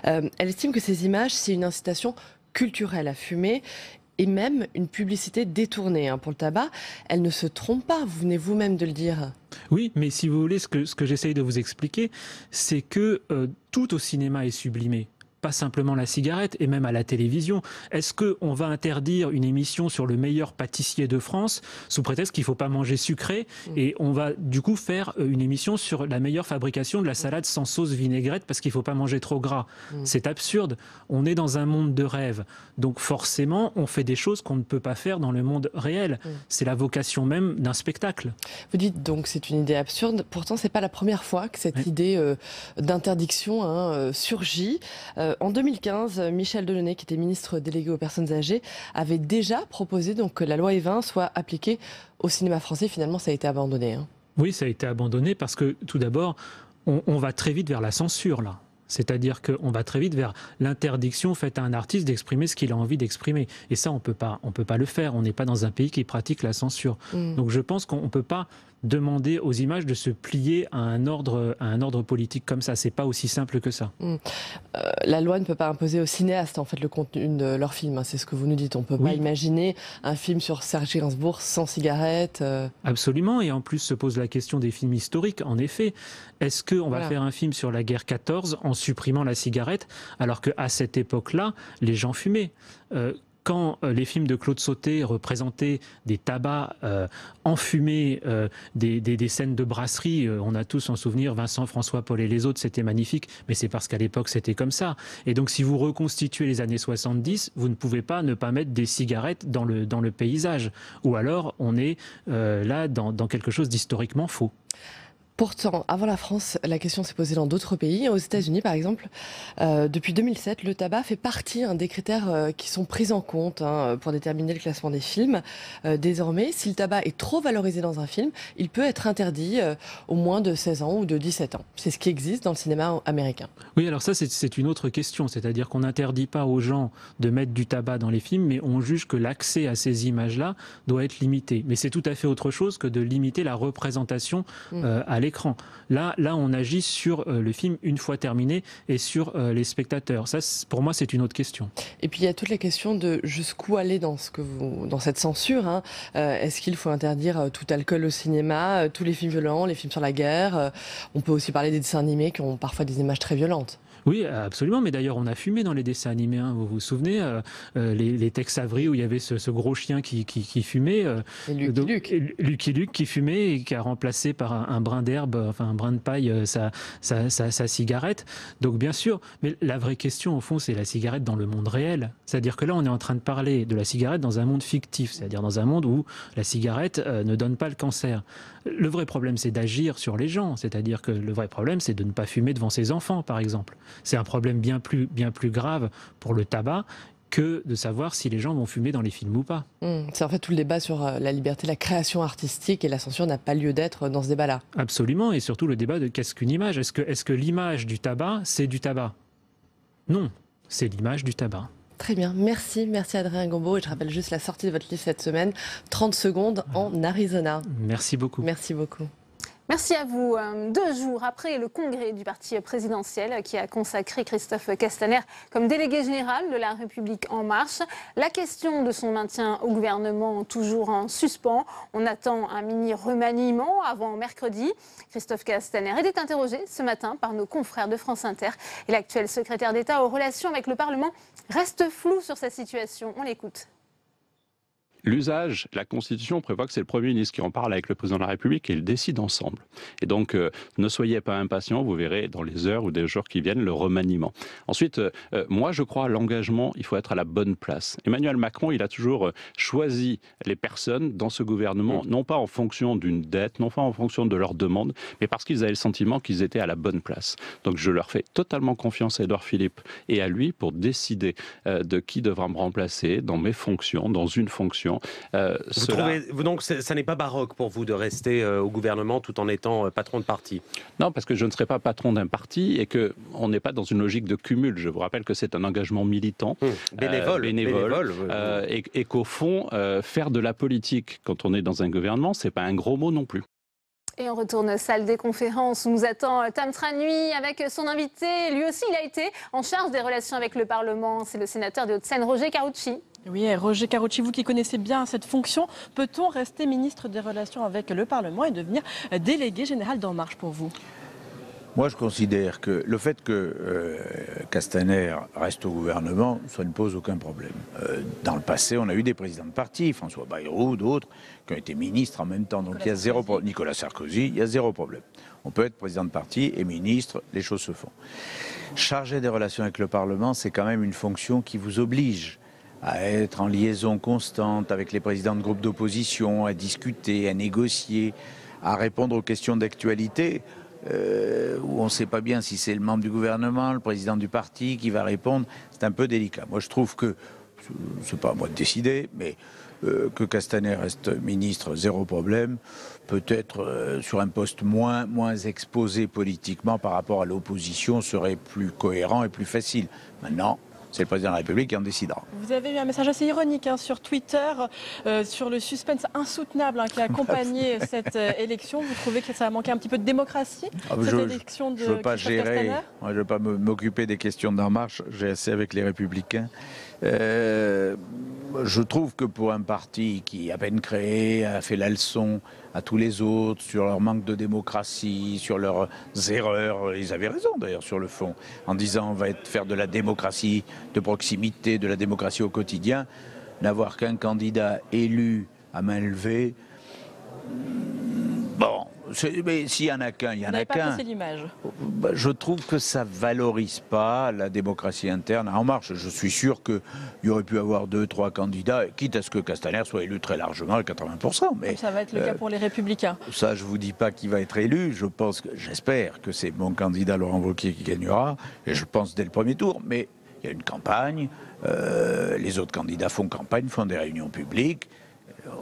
elle estime que ces images, c'est une incitation culturelle à fumer et même une publicité détournée pour le tabac. Elle ne se trompe pas, vous venez vous-même de le dire. Oui, mais si vous voulez, ce que j'essaye de vous expliquer, c'est que tout au cinéma est sublimé. Pas simplement la cigarette, et même à la télévision. Est-ce qu'on va interdire une émission sur le meilleur pâtissier de France sous prétexte qu'il ne faut pas manger sucré, et on va du coup faire une émission sur la meilleure fabrication de la salade sans sauce vinaigrette parce qu'il ne faut pas manger trop gras? C'est absurde. On est dans un monde de rêve. Donc forcément, on fait des choses qu'on ne peut pas faire dans le monde réel. C'est la vocation même d'un spectacle. Vous dites donc c'est une idée absurde. Pourtant, ce n'est pas la première fois que cette idée d'interdiction surgit. En 2015, Michel Delaunay, qui était ministre délégué aux personnes âgées, avait déjà proposé donc, que la loi E20 soit appliquée au cinéma français. Finalement, ça a été abandonné. Oui, ça a été abandonné parce que, tout d'abord, on va très vite vers la censure, là. C'est-à-dire qu'on va très vite vers l'interdiction faite à un artiste d'exprimer ce qu'il a envie d'exprimer. Et ça, on peut pas le faire. On n'est pas dans un pays qui pratique la censure. Donc je pense qu'on ne peut pas demander aux images de se plier à un ordre politique comme ça. C'est pas aussi simple que ça. La loi ne peut pas imposer aux cinéastes en fait le contenu de leur film. C'est ce que vous nous dites. On peut pas imaginer un film sur Serge Gainsbourg sans cigarette. Absolument. Et en plus se pose la question des films historiques. En effet, est-ce qu'on va faire un film sur la guerre 14 en supprimant la cigarette alors qu'à cette époque-là, les gens fumaient? Quand les films de Claude Sautet représentaient des tabacs enfumés, des scènes de brasserie, on a tous en souvenir Vincent, François, Paul et les autres, c'était magnifique, mais c'est parce qu'à l'époque c'était comme ça. Et donc si vous reconstituez les années 70, vous ne pouvez pas ne pas mettre des cigarettes dans le paysage. Ou alors on est là dans quelque chose d'historiquement faux. Pourtant, avant la France, la question s'est posée dans d'autres pays. Aux États-Unis, par exemple, depuis 2007, le tabac fait partie des critères qui sont pris en compte pour déterminer le classement des films. Désormais, si le tabac est trop valorisé dans un film, il peut être interdit au moins de 16 ans ou de 17 ans. C'est ce qui existe dans le cinéma américain. Oui, alors ça, c'est une autre question. C'est-à-dire qu'on n'interdit pas aux gens de mettre du tabac dans les films, mais on juge que l'accès à ces images-là doit être limité. Mais c'est tout à fait autre chose que de limiter la représentation à l'écran. Là, on agit sur le film une fois terminé et sur les spectateurs. Ça, pour moi, c'est une autre question. Et puis, il y a toute la question de jusqu'où aller dans cette censure. Est-ce qu'il faut interdire tout alcool au cinéma, tous les films violents, les films sur la guerre? On peut aussi parler des dessins animés qui ont parfois des images très violentes. Oui, absolument. Mais d'ailleurs, on a fumé dans les dessins animés. Hein. Vous vous souvenez, les Tex Avery où il y avait ce gros chien qui fumait. Lucky Luke qui fumait et qui a remplacé par un brin d'herbe, enfin un brin de paille, sa cigarette. Donc bien sûr, mais la vraie question au fond, c'est la cigarette dans le monde réel. C'est-à-dire que là, on est en train de parler de la cigarette dans un monde fictif, c'est-à-dire dans un monde où la cigarette ne donne pas le cancer. Le vrai problème, c'est d'agir sur les gens. C'est-à-dire que le vrai problème, c'est de ne pas fumer devant ses enfants, par exemple. C'est un problème bien plus grave pour le tabac que de savoir si les gens vont fumer dans les films ou pas. C'est en fait tout le débat sur la liberté, la création artistique, et la censure n'a pas lieu d'être dans ce débat-là. Absolument, et surtout le débat de qu'est-ce qu'une image. Est-ce que l'image du tabac, c'est du tabac? Non, c'est l'image du tabac. Très bien, merci Adrien Gombaud. Et je rappelle juste la sortie de votre livre cette semaine, 30 secondes en Arizona. Merci beaucoup. Merci beaucoup. Merci à vous. 2 jours après le congrès du parti présidentiel qui a consacré Christophe Castaner comme délégué général de la République En Marche, la question de son maintien au gouvernement toujours en suspens. On attend un mini remaniement avant mercredi. Christophe Castaner était interrogé ce matin par nos confrères de France Inter. Et l'actuel secrétaire d'État aux relations avec le Parlement reste flou sur sa situation. On l'écoute. L'usage, la Constitution prévoit que c'est le Premier ministre qui en parle avec le Président de la République et ils décident ensemble. Et donc, ne soyez pas impatients, vous verrez dans les heures ou des jours qui viennent le remaniement. Ensuite, moi je crois à l'engagement, il faut être à la bonne place. Emmanuel Macron, il a toujours choisi les personnes dans ce gouvernement, non pas en fonction d'une dette, non pas en fonction de leurs demandes, mais parce qu'ils avaient le sentiment qu'ils étaient à la bonne place. Donc je leur fais totalement confiance à Édouard Philippe et à lui pour décider de qui devra me remplacer dans mes fonctions, dans une fonction. Vous trouvez, donc ça n'est pas baroque pour vous de rester au gouvernement tout en étant patron de parti? Non, parce que je ne serai pas patron d'un parti et qu'on n'est pas dans une logique de cumul. Je vous rappelle que c'est un engagement militant, bénévole et qu'au fond, faire de la politique quand on est dans un gouvernement, c'est pas un gros mot non plus. Et on retourne salle des conférences où nous attend Tam Tranui avec son invité. Lui aussi, il a été en charge des relations avec le Parlement. C'est le sénateur des Hauts-de-Seine, Roger Karoutchi. Oui, Roger Karoutchi, vous qui connaissez bien cette fonction, peut-on rester ministre des Relations avec le Parlement et devenir délégué général d'En Marche pour vous? Moi, je considère que le fait que Castaner reste au gouvernement, ça ne pose aucun problème. Dans le passé, on a eu des présidents de parti, François Bayrou, d'autres, qui ont été ministres en même temps. Donc il y a zéro problème. Nicolas Sarkozy, il y a zéro problème. On peut être président de parti et ministre, les choses se font. Chargé des relations avec le Parlement, c'est quand même une fonction qui vous oblige à être en liaison constante avec les présidents de groupes d'opposition, à discuter, à négocier, à répondre aux questions d'actualité, où on ne sait pas bien si c'est le membre du gouvernement, le président du parti qui va répondre. C'est un peu délicat. Moi, je trouve que, c'est pas à moi de décider, mais que Castaner reste ministre, zéro problème. Peut-être sur un poste moins exposé politiquement par rapport à l'opposition serait plus cohérent et plus facile. Maintenant, c'est le président de la République qui en décidera. Vous avez eu un message assez ironique sur Twitter sur le suspense insoutenable qui a accompagné cette élection. Vous trouvez que ça a manqué un petit peu de démation, cette élection de Je ne veux pas gérer, je ne veux pas m'occuper des questions d'En Marche, j'ai assez avec les Républicains. Je trouve que pour un parti qui, à peine créé, a fait la leçon à tous les autres sur leur manque de démocratie, sur leurs erreurs, ils avaient raison d'ailleurs sur le fond, en disant on va faire de la démocratie de proximité, de la démocratie au quotidien, n'avoir qu'un candidat élu à main levée, bon, mais s'il y en a qu'un, il y en a qu'un. Je trouve que ça valorise pas la démocratie interne à En Marche. Je suis sûr qu'il y aurait pu avoir 2-3 candidats, quitte à ce que Castaner soit élu très largement à 80%. Mais ça va être le cas pour les Républicains. Ça, je vous dis pas qui va être élu. J'espère que c'est mon candidat Laurent Wauquiez qui gagnera, et je pense dès le premier tour. Mais il y a une campagne. Les autres candidats font campagne, font des réunions publiques.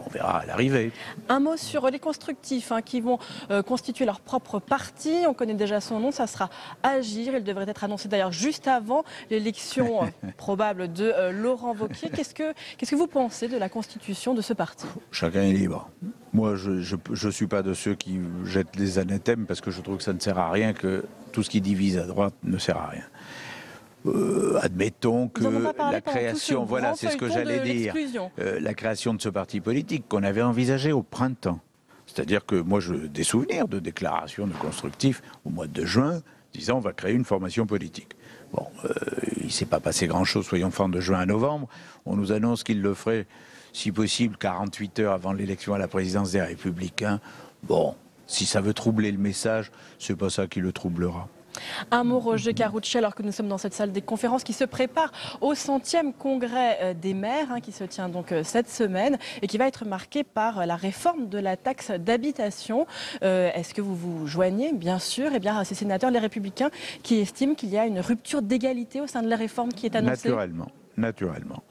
On verra à l'arrivée. Un mot sur les constructifs qui vont constituer leur propre parti. On connaît déjà son nom, ça sera Agir. Il devrait être annoncé d'ailleurs juste avant l'élection probable de Laurent Wauquiez. Qu'est-ce que vous pensez de la constitution de ce parti? Chacun est libre. Moi, je ne suis pas de ceux qui jettent les anathèmes parce que je trouve que ça ne sert à rien, que tout ce qui divise à droite ne sert à rien. Admettons que la création, voilà, c'est ce que j'allais dire, la création de ce parti politique qu'on avait envisagé au printemps. C'est-à-dire que moi, j'ai des souvenirs de déclarations de constructifs au mois de juin, disant on va créer une formation politique. Bon, il ne s'est pas passé grand-chose, soyons francs, de juin à novembre. On nous annonce qu'il le ferait, si possible, 48 heures avant l'élection à la présidence des Républicains. Bon, si ça veut troubler le message, c'est pas ça qui le troublera. Un mot, Roger Carucci, alors que nous sommes dans cette salle des conférences qui se prépare au 100e congrès des maires, qui se tient donc cette semaine et qui va être marqué par la réforme de la taxe d'habitation. Est-ce que vous vous joignez, bien sûr, à ces sénateurs, les Républicains, qui estiment qu'il y a une rupture d'égalité au sein de la réforme qui est annoncée? Naturellement.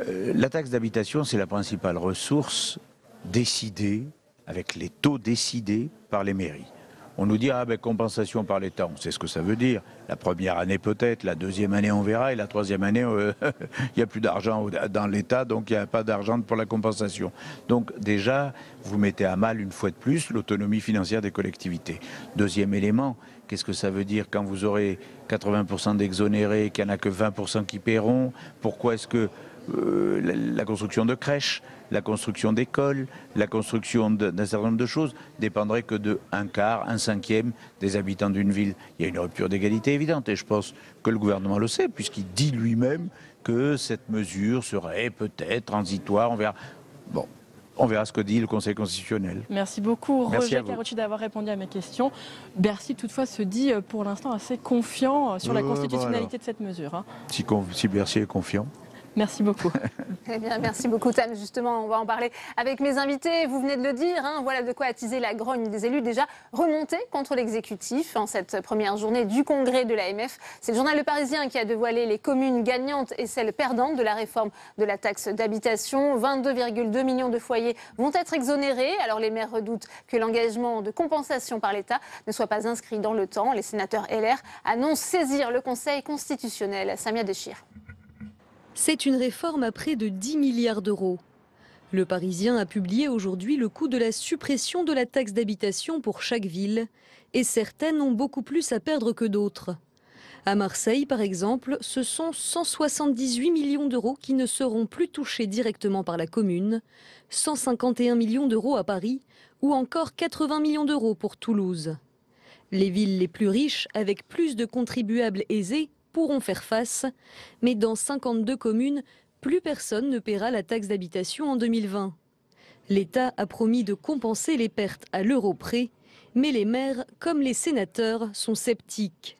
La taxe d'habitation, c'est la principale ressource décidée, avec les taux décidés par les mairies. On nous dit, compensation par l'État, on sait ce que ça veut dire. La première année peut-être, la deuxième année on verra, et la troisième année, il n'y a plus d'argent dans l'État, donc il n'y a pas d'argent pour la compensation. Donc déjà, vous mettez à mal une fois de plus l'autonomie financière des collectivités. Deuxième élément, qu'est-ce que ça veut dire quand vous aurez 80% d'exonérés, qu'il n'y en a que 20% qui paieront? Pourquoi est-ce que la construction de crèches, la construction d'écoles, la construction d'un certain nombre de choses dépendrait que de un quart, un cinquième des habitants d'une ville? Il y a une rupture d'égalité évidente et je pense que le gouvernement le sait puisqu'il dit lui-même que cette mesure serait peut-être transitoire. On verra. Bon. On verra ce que dit le Conseil constitutionnel. Merci beaucoup, Roger Carucci, d'avoir répondu à mes questions. Bercy, toutefois, se dit pour l'instant assez confiant sur la constitutionnalité de cette mesure. Si Bercy est confiant. Merci beaucoup. Eh bien, merci beaucoup, Tam. Justement, on va en parler avec mes invités. Vous venez de le dire, voilà de quoi attiser la grogne des élus déjà remontés contre l'exécutif en cette première journée du congrès de l'AMF. C'est le journal Le Parisien qui a dévoilé les communes gagnantes et celles perdantes de la réforme de la taxe d'habitation. 22,2 millions de foyers vont être exonérés. Alors les maires redoutent que l'engagement de compensation par l'État ne soit pas inscrit dans le temps. Les sénateurs LR annoncent saisir le Conseil constitutionnel. Samia Déchir. C'est une réforme à près de 10 milliards d'euros. Le Parisien a publié aujourd'hui le coût de la suppression de la taxe d'habitation pour chaque ville, et certaines ont beaucoup plus à perdre que d'autres. À Marseille, par exemple, ce sont 178 millions d'euros qui ne seront plus touchés directement par la commune, 151 millions d'euros à Paris, ou encore 80 millions d'euros pour Toulouse. Les villes les plus riches, avec plus de contribuables aisés, pourront faire face, mais dans 52 communes, plus personne ne paiera la taxe d'habitation en 2020. L'État a promis de compenser les pertes à l'euro près, mais les maires, comme les sénateurs, sont sceptiques.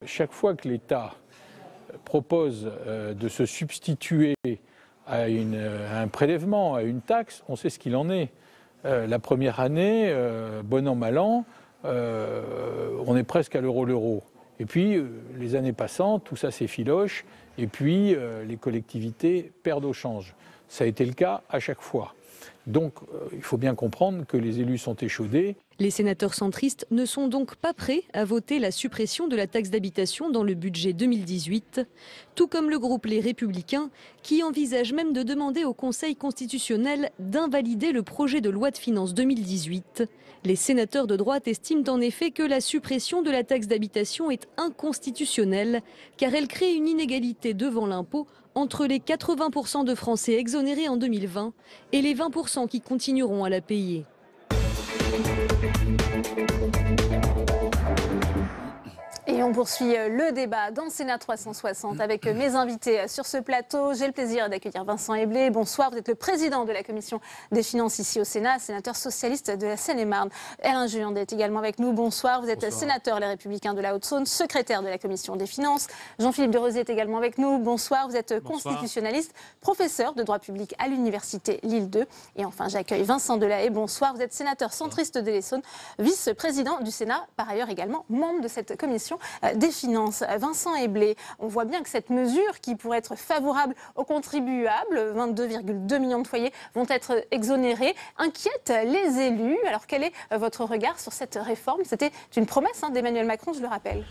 Chaque fois que l'État propose de se substituer à un prélèvement, à une taxe, on sait ce qu'il en est. La première année, bon an, mal an, on est presque à l'euro. Et puis, les années passant, tout ça s'effiloche, et puis les collectivités perdent au change. Ça a été le cas à chaque fois. Donc, il faut bien comprendre que les élus sont échaudés. Les sénateurs centristes ne sont donc pas prêts à voter la suppression de la taxe d'habitation dans le budget 2018, tout comme le groupe Les Républicains, qui envisage même de demander au Conseil constitutionnel d'invalider le projet de loi de finances 2018. Les sénateurs de droite estiment en effet que la suppression de la taxe d'habitation est inconstitutionnelle, car elle crée une inégalité devant l'impôt entre les 80% de Français exonérés en 2020 et les 20% qui continueront à la payer. Et on poursuit le débat dans Sénat 360 avec mes invités sur ce plateau. J'ai le plaisir d'accueillir Vincent Eblé. Bonsoir, vous êtes le président de la Commission des finances ici au Sénat, sénateur socialiste de la Seine-et-Marne. Alain Juandet est également avec nous. Bonsoir, vous êtes sénateur Les Républicains de la Haute-Saône, secrétaire de la Commission des finances. Jean-Philippe de Rosier est également avec nous. Bonsoir, vous êtes constitutionnaliste, professeur de droit public à l'Université Lille 2. Et enfin, j'accueille Vincent Delahaye. Bonsoir, vous êtes sénateur centriste de l'Essonne, vice-président du Sénat, par ailleurs également membre de cette commission des finances. Vincent Eblé, on voit bien que cette mesure qui pourrait être favorable aux contribuables, 22,2 millions de foyers vont être exonérés, inquiète les élus. Alors quel est votre regard sur cette réforme? C'était une promesse d'Emmanuel Macron, je le rappelle.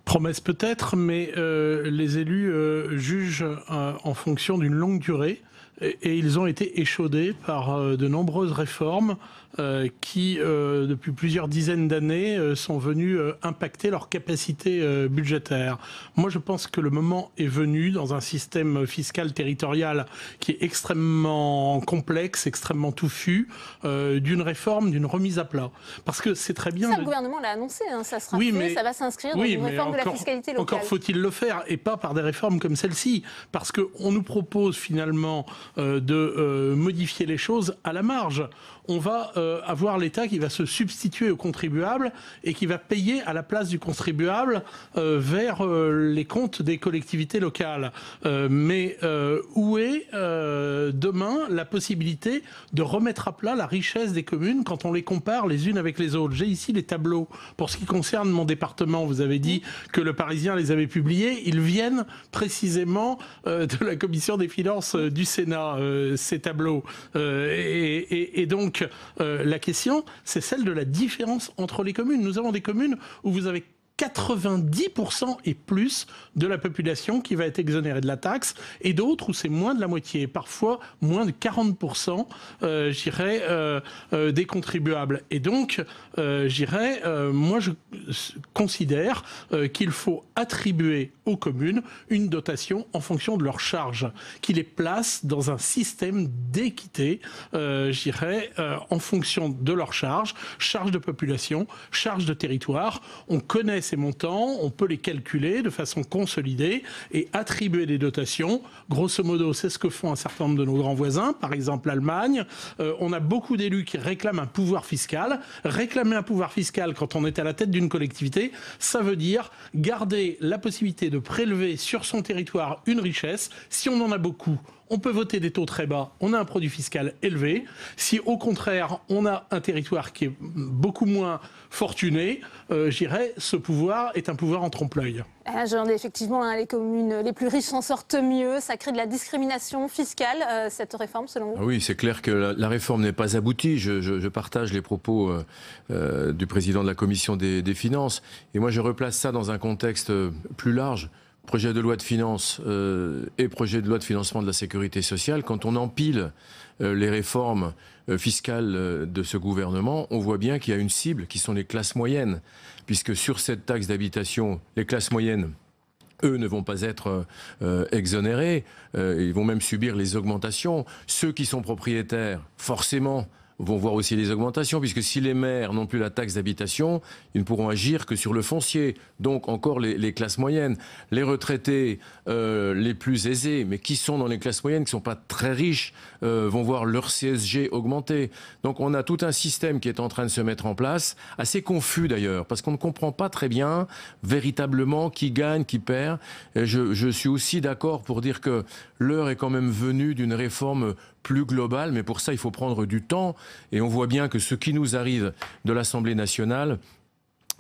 Promesse peut-être, mais les élus jugent en fonction d'une longue durée. et ils ont été échaudés par de nombreuses réformes qui, depuis plusieurs dizaines d'années, sont venues impacter leur capacité budgétaire. Moi, je pense que le moment est venu, dans un système fiscal territorial qui est extrêmement complexe, extrêmement touffu, d'une réforme, d'une remise à plat. Parce que c'est très bien... Ça, le gouvernement l'a annoncé, hein, ça sera fait, ça va s'inscrire dans une réforme de la fiscalité locale. Encore faut-il le faire, et pas par des réformes comme celle-ci. Parce qu'on nous propose finalement de modifier les choses à la marge. On va avoir l'État qui va se substituer au contribuable et qui va payer à la place du contribuable vers les comptes des collectivités locales. Mais où est demain la possibilité de remettre à plat la richesse des communes quand on les compare les unes avec les autres? J'ai ici les tableaux. Pour ce qui concerne mon département, vous avez dit que le Parisien les avait publiés. Ils viennent précisément de la commission des finances du Sénat, ces tableaux. Et donc, la question, c'est celle de la différence entre les communes. Nous avons des communes où vous avez 90% et plus de la population qui va être exonérée de la taxe, et d'autres où c'est moins de la moitié, parfois moins de 40%, des contribuables. Et donc, moi je considère qu'il faut attribuer aux communes une dotation en fonction de leurs charges, qui les place dans un système d'équité, en fonction de leurs charges de population, charges de territoire. On connaît ces montants, on peut les calculer de façon consolidée et attribuer des dotations. Grosso modo, c'est ce que font un certain nombre de nos grands voisins, par exemple l'Allemagne. On a beaucoup d'élus qui réclament un pouvoir fiscal. Réclamer un pouvoir fiscal quand on est à la tête d'une collectivité, ça veut dire garder la possibilité de prélever sur son territoire une richesse. Si on en a beaucoup, on peut voter des taux très bas, on a un produit fiscal élevé. Si au contraire, on a un territoire qui est beaucoup moins fortuné, ce pouvoir est un pouvoir en trompe-l'œil. Effectivement, les communes les plus riches s'en sortent mieux. Ça crée de la discrimination fiscale, cette réforme, selon vous? Oui, c'est clair que la réforme n'est pas aboutie. Je partage les propos du président de la commission des finances. Et moi, je replace ça dans un contexte plus large. Projet de loi de finances et projet de loi de financement de la sécurité sociale, quand on empile les réformes fiscales de ce gouvernement, on voit bien qu'il y a une cible qui sont les classes moyennes, puisque sur cette taxe d'habitation, les classes moyennes, eux, ne vont pas être exonérés, ils vont même subir les augmentations. Ceux qui sont propriétaires, forcément, vont voir aussi les augmentations, puisque si les maires n'ont plus la taxe d'habitation, ils ne pourront agir que sur le foncier. Donc encore les classes moyennes. Les retraités les plus aisés, mais qui sont dans les classes moyennes, qui ne sont pas très riches, vont voir leur CSG augmenter. Donc on a tout un système qui est en train de se mettre en place, assez confus d'ailleurs, parce qu'on ne comprend pas très bien véritablement qui gagne, qui perd. Et je suis aussi d'accord pour dire que l'heure est quand même venue d'une réforme plus globale, mais pour ça il faut prendre du temps, et on voit bien que ce qui nous arrive de l'Assemblée nationale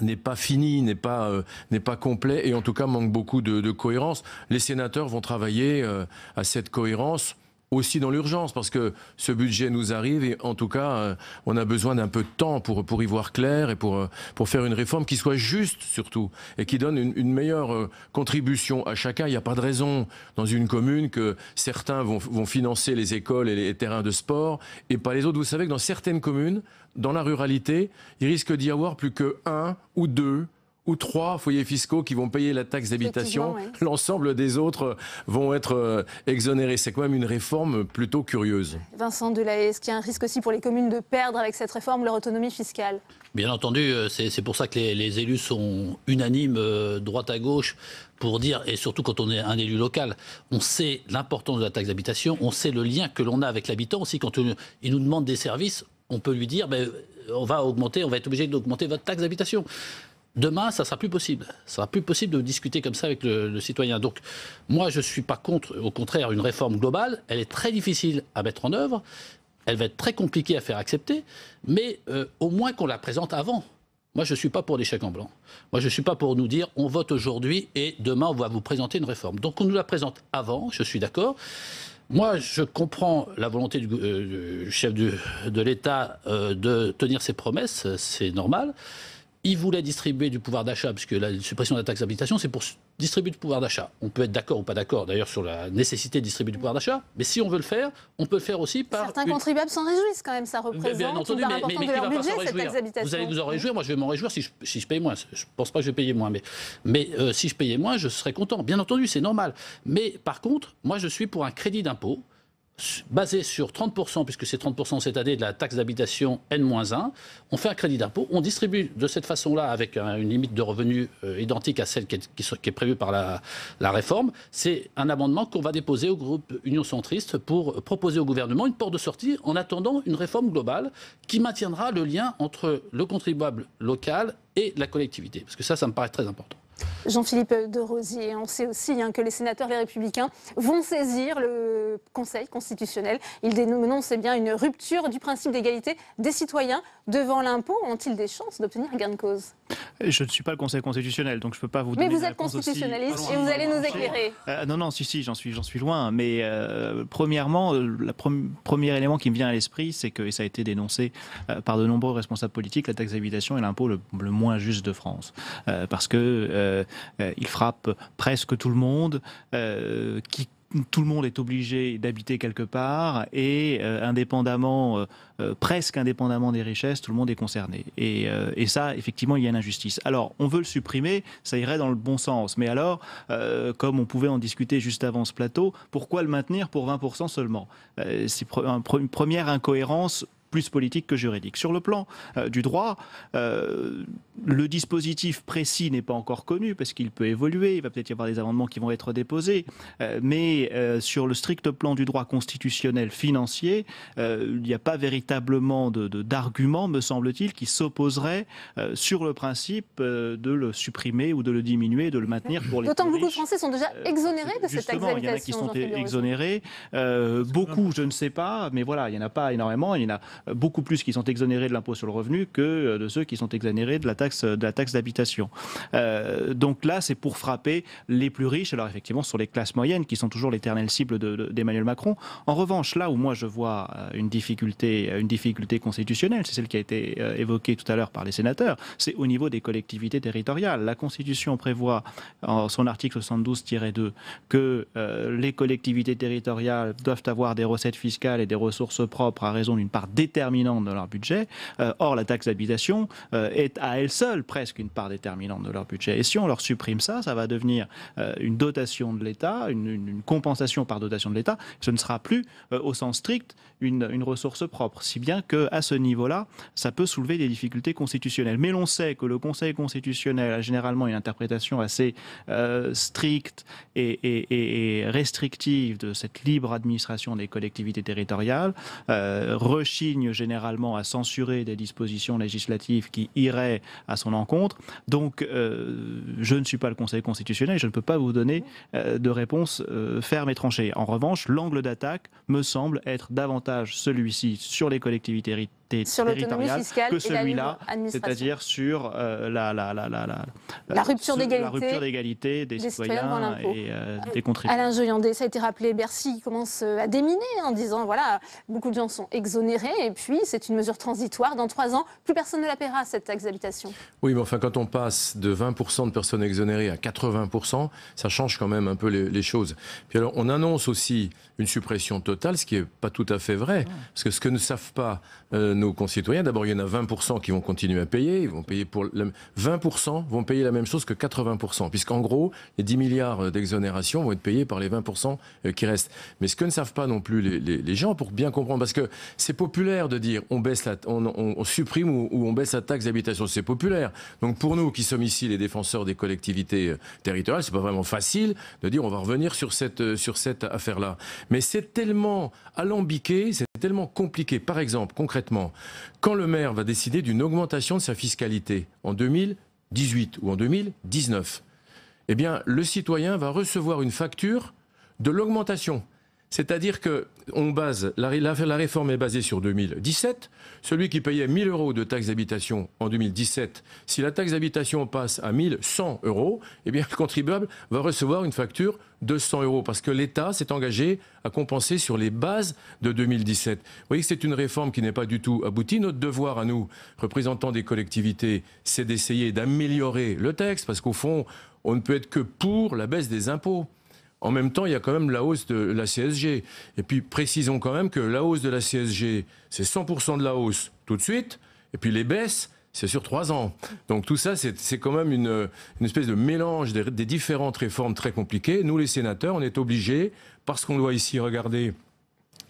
n'est pas fini, n'est pas complet, et en tout cas manque beaucoup de cohérence. Les sénateurs vont travailler à cette cohérence aussi dans l'urgence, parce que ce budget nous arrive et en tout cas on a besoin d'un peu de temps pour y voir clair et pour faire une réforme qui soit juste surtout et qui donne une meilleure contribution à chacun. Il n'y a pas de raison dans une commune que certains vont financer les écoles et les terrains de sport et pas les autres. Vous savez que dans certaines communes, dans la ruralité, il risque d'y avoir plus que 1 ou 2 ou 3 foyers fiscaux qui vont payer la taxe d'habitation. Ouais. L'ensemble des autres vont être exonérés. C'est quand même une réforme plutôt curieuse. Vincent Delahaye, est-ce qu'il y a un risque aussi pour les communes de perdre avec cette réforme leur autonomie fiscale? Bien entendu, c'est pour ça que les élus sont unanimes, droite à gauche, pour dire, et surtout quand on est un élu local, on sait l'importance de la taxe d'habitation, on sait le lien que l'on a avec l'habitant aussi. Quand il nous demande des services, on peut lui dire, on va être obligé d'augmenter votre taxe d'habitation. Demain, ça ne sera plus possible. Ça sera plus possible de discuter comme ça avec le citoyen. Donc, moi, je ne suis pas contre, au contraire, une réforme globale. Elle est très difficile à mettre en œuvre. Elle va être très compliquée à faire accepter. Mais au moins qu'on la présente avant. Moi, je ne suis pas pour des chèques en blanc. Moi, je ne suis pas pour nous dire, on vote aujourd'hui et demain, on va vous présenter une réforme. Donc, on nous la présente avant, je suis d'accord. Moi, je comprends la volonté du chef de l'État de tenir ses promesses. C'est normal. il voulait distribuer du pouvoir d'achat, puisque la suppression de la taxe d'habitation, c'est pour distribuer du pouvoir d'achat. On peut être d'accord ou pas d'accord, d'ailleurs, sur la nécessité de distribuer du pouvoir d'achat, mais si on veut le faire, on peut le faire aussi par... Certains contribuables s'en réjouissent quand même, ça représente bien entendu, une part importante de leur budget, cette taxe d'habitation. Vous allez vous en réjouir, moi je vais m'en réjouir si je paye moins. Je ne pense pas que je vais payer moins, mais si je payais moins, je serais content. Bien entendu, c'est normal. Mais par contre, moi je suis pour un crédit d'impôt basé sur 30%, puisque c'est 30% cette année de la taxe d'habitation N-1, on fait un crédit d'impôt, on distribue de cette façon-là avec une limite de revenus identique à celle qui est prévue par la réforme. C'est un amendement qu'on va déposer au groupe Union Centriste pour proposer au gouvernement une porte de sortie en attendant une réforme globale qui maintiendra le lien entre le contribuable local et la collectivité. Parce que ça me paraît très important. Jean-Philippe Derosier, on sait aussi que les sénateurs Les Républicains vont saisir le Conseil constitutionnel. Ils dénoncent bien une rupture du principe d'égalité des citoyens devant l'impôt. Ont-ils des chances d'obtenir gain de cause ? Je ne suis pas le Conseil constitutionnel, donc je ne peux pas vous donner. Mais vous êtes constitutionnaliste et vous allez nous éclairer. Non, si, j'en suis loin. Mais premièrement, le premier élément qui me vient à l'esprit, c'est que, et ça a été dénoncé par de nombreux responsables politiques, la taxe d'habitation est l'impôt le moins juste de France. Parce que il frappe presque tout le monde, tout le monde est obligé d'habiter quelque part et presque indépendamment des richesses, tout le monde est concerné. Et ça, effectivement, il y a une injustice. Alors, on veut le supprimer, ça irait dans le bon sens. Mais alors, comme on pouvait en discuter juste avant ce plateau, pourquoi le maintenir pour 20% seulement ? C'est une première incohérence plus politique que juridique. Sur le plan du droit, le dispositif précis n'est pas encore connu parce qu'il peut évoluer, il va peut-être y avoir des amendements qui vont être déposés, mais sur le strict plan du droit constitutionnel financier, il n'y a pas véritablement d'argument, me semble-t-il, qui s'opposerait sur le principe de le supprimer ou de le diminuer, de le maintenir pour les plus riches. D'autant que beaucoup de Français sont déjà exonérés de cette taxe d'habitation. Il y en a qui sont exonérés, beaucoup, je ne sais pas, mais voilà, il n'y en a pas énormément, il y en a beaucoup plus qui sont exonérés de l'impôt sur le revenu que de ceux qui sont exonérés de la taxe d'habitation. Donc là, c'est pour frapper les plus riches, alors effectivement, sur les classes moyennes, qui sont toujours l'éternelle cible d'Emmanuel Macron. En revanche, là où moi je vois une difficulté constitutionnelle, c'est celle qui a été évoquée tout à l'heure par les sénateurs, c'est au niveau des collectivités territoriales. La Constitution prévoit, en son article 72-2, que les collectivités territoriales doivent avoir des recettes fiscales et des ressources propres à raison d'une part déterminante de leur budget. Or, la taxe d'habitation est à elle seule presque une part déterminante de leur budget. Et si on leur supprime ça, ça va devenir une dotation de l'État, une compensation par dotation de l'État. Ce ne sera plus, au sens strict, une ressource propre. Si bien qu'à ce niveau-là, ça peut soulever des difficultés constitutionnelles. Mais l'on sait que le Conseil constitutionnel a généralement une interprétation assez stricte et restrictive de cette libre administration des collectivités territoriales, rechigne généralement à censurer des dispositions législatives qui iraient à son encontre. Donc, je ne suis pas le Conseil constitutionnel et je ne peux pas vous donner de réponse ferme et tranchée. En revanche, l'angle d'attaque me semble être davantage celui-ci sur les collectivités territoriales que celui-là, c'est-à-dire sur la rupture d'égalité des citoyens et des contribuables. Alain Joyandet, ça a été rappelé, Bercy commence à déminer en disant, voilà, beaucoup de gens sont exonérés et puis c'est une mesure transitoire. Dans 3 ans, plus personne ne la paiera, cette taxe d'habitation. Oui, mais enfin, quand on passe de 20% de personnes exonérées à 80%, ça change quand même un peu les choses. Puis alors, on annonce aussi une suppression totale, ce qui n'est pas tout à fait vrai. Parce que ce que ne savent pas nos concitoyens, d'abord, il y en a 20% qui vont continuer à payer. Ils vont payer 20% vont payer la même chose que 80%. Puisqu'en gros, les 10 milliards d'exonération vont être payés par les 20% qui restent. Mais ce que ne savent pas non plus les gens, pour bien comprendre, parce que c'est populaire de dire on supprime ou on baisse la taxe d'habitation, c'est populaire. Donc pour nous qui sommes ici les défenseurs des collectivités territoriales, c'est pas vraiment facile de dire on va revenir sur cette affaire-là. Mais c'est tellement alambiqué, c'est tellement compliqué. Par exemple, concrètement, quand le maire va décider d'une augmentation de sa fiscalité en 2018 ou en 2019, eh bien le citoyen va recevoir une facture de l'augmentation. C'est-à-dire que la réforme est basée sur 2017. Celui qui payait 1 000 € de taxe d'habitation en 2017, si la taxe d'habitation passe à 1 100 €, eh bien, le contribuable va recevoir une facture de 100 € parce que l'État s'est engagé à compenser sur les bases de 2017. Vous voyez que c'est une réforme qui n'est pas du tout aboutie. Notre devoir à nous, représentants des collectivités, c'est d'essayer d'améliorer le texte parce qu'au fond, on ne peut être que pour la baisse des impôts. En même temps, il y a quand même la hausse de la CSG. Et puis, précisons quand même que la hausse de la CSG, c'est 100% de la hausse tout de suite. Et puis, les baisses, c'est sur 3 ans. Donc, tout ça, c'est quand même une espèce de mélange des différentes réformes très compliquées. Nous, les sénateurs, on est obligés, parce qu'on doit ici regarder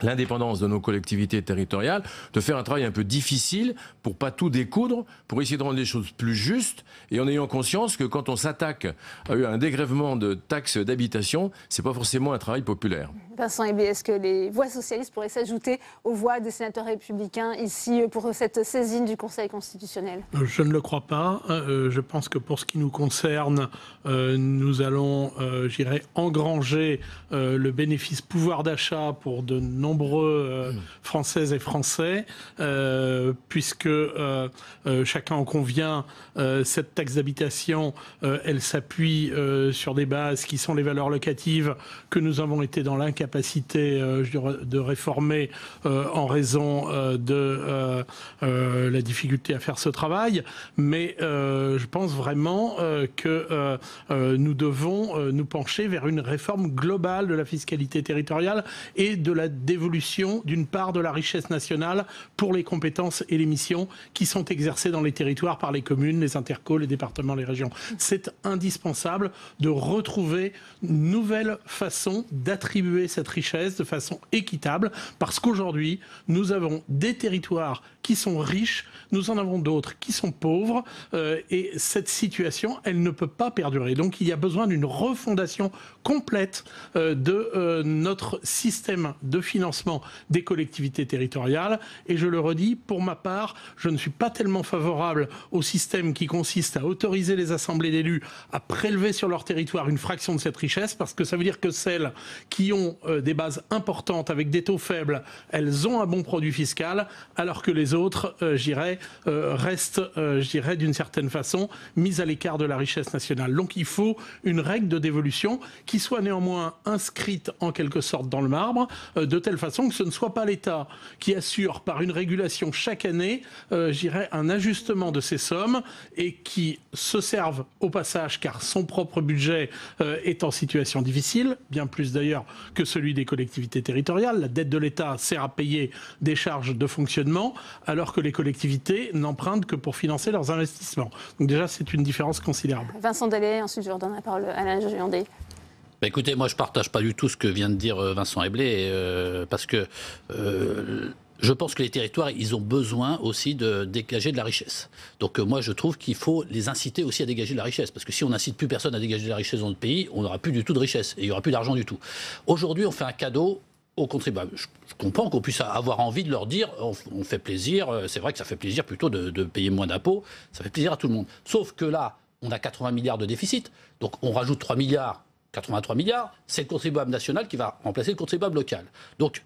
l'indépendance de nos collectivités territoriales, de faire un travail un peu difficile pour pas tout découdre, pour essayer de rendre les choses plus justes, et en ayant conscience que quand on s'attaque à un dégrèvement de taxes d'habitation, c'est pas forcément un travail populaire. Vincent Eblé, est-ce que les voix socialistes pourraient s'ajouter aux voix des sénateurs républicains ici pour cette saisine du Conseil constitutionnel? Je ne le crois pas. Je pense que pour ce qui nous concerne, nous allons, j'irai, engranger le bénéfice pouvoir d'achat pour de nombreux Françaises et Français, puisque chacun en convient, cette taxe d'habitation, elle s'appuie sur des bases qui sont les valeurs locatives que nous avons été dans l'incapacité de réformer en raison de la difficulté à faire ce travail. Mais je pense vraiment que nous devons nous pencher vers une réforme globale de la fiscalité territoriale et de la dévolution d'une part de la richesse nationale pour les compétences et les missions qui sont exercées dans les territoires par les communes, les intercos, les départements, les régions. C'est indispensable de retrouver une nouvelle façon d'attribuer cette richesse de façon équitable, parce qu'aujourd'hui, nous avons des territoires qui sont riches, nous en avons d'autres qui sont pauvres, et cette situation, elle ne peut pas perdurer. Donc il y a besoin d'une refondation complète de notre système de financement des collectivités territoriales. Et je le redis, pour ma part, je ne suis pas tellement favorable au système qui consiste à autoriser les assemblées d'élus à prélever sur leur territoire une fraction de cette richesse, parce que ça veut dire que celles qui ont des bases importantes avec des taux faibles, elles ont un bon produit fiscal, alors que les autres, restent, d'une certaine façon, mises à l'écart de la richesse nationale. Donc il faut une règle de dévolution qui soit néanmoins inscrite en quelque sorte dans le marbre, de telle façon que ce ne soit pas l'État qui assure par une régulation chaque année, un ajustement de ces sommes, et qui se serve au passage, car son propre budget est en situation difficile, bien plus d'ailleurs que celui des collectivités territoriales. La dette de l'État sert à payer des charges de fonctionnement, alors que les collectivités n'empruntent que pour financer leurs investissements. Donc déjà, c'est une différence considérable. Vincent Delay, ensuite je redonne la parole à Alain Joyandet. Bah écoutez, moi je ne partage pas du tout ce que vient de dire Vincent Eblé, parce que je pense que les territoires, ils ont besoin aussi de dégager de la richesse. Donc moi je trouve qu'il faut les inciter aussi à dégager de la richesse, parce que si on n'incite plus personne à dégager de la richesse dans notre pays, on n'aura plus du tout de richesse, et il n'y aura plus d'argent du tout. Aujourd'hui, on fait un cadeau aux contribuables. Je comprends qu'on puisse avoir envie de leur dire on fait plaisir, c'est vrai que ça fait plaisir plutôt de payer moins d'impôts, ça fait plaisir à tout le monde. Sauf que là, on a 80 milliards de déficit, donc on rajoute 3 milliards, 83 milliards, c'est le contribuable national qui va remplacer le contribuable local. Donc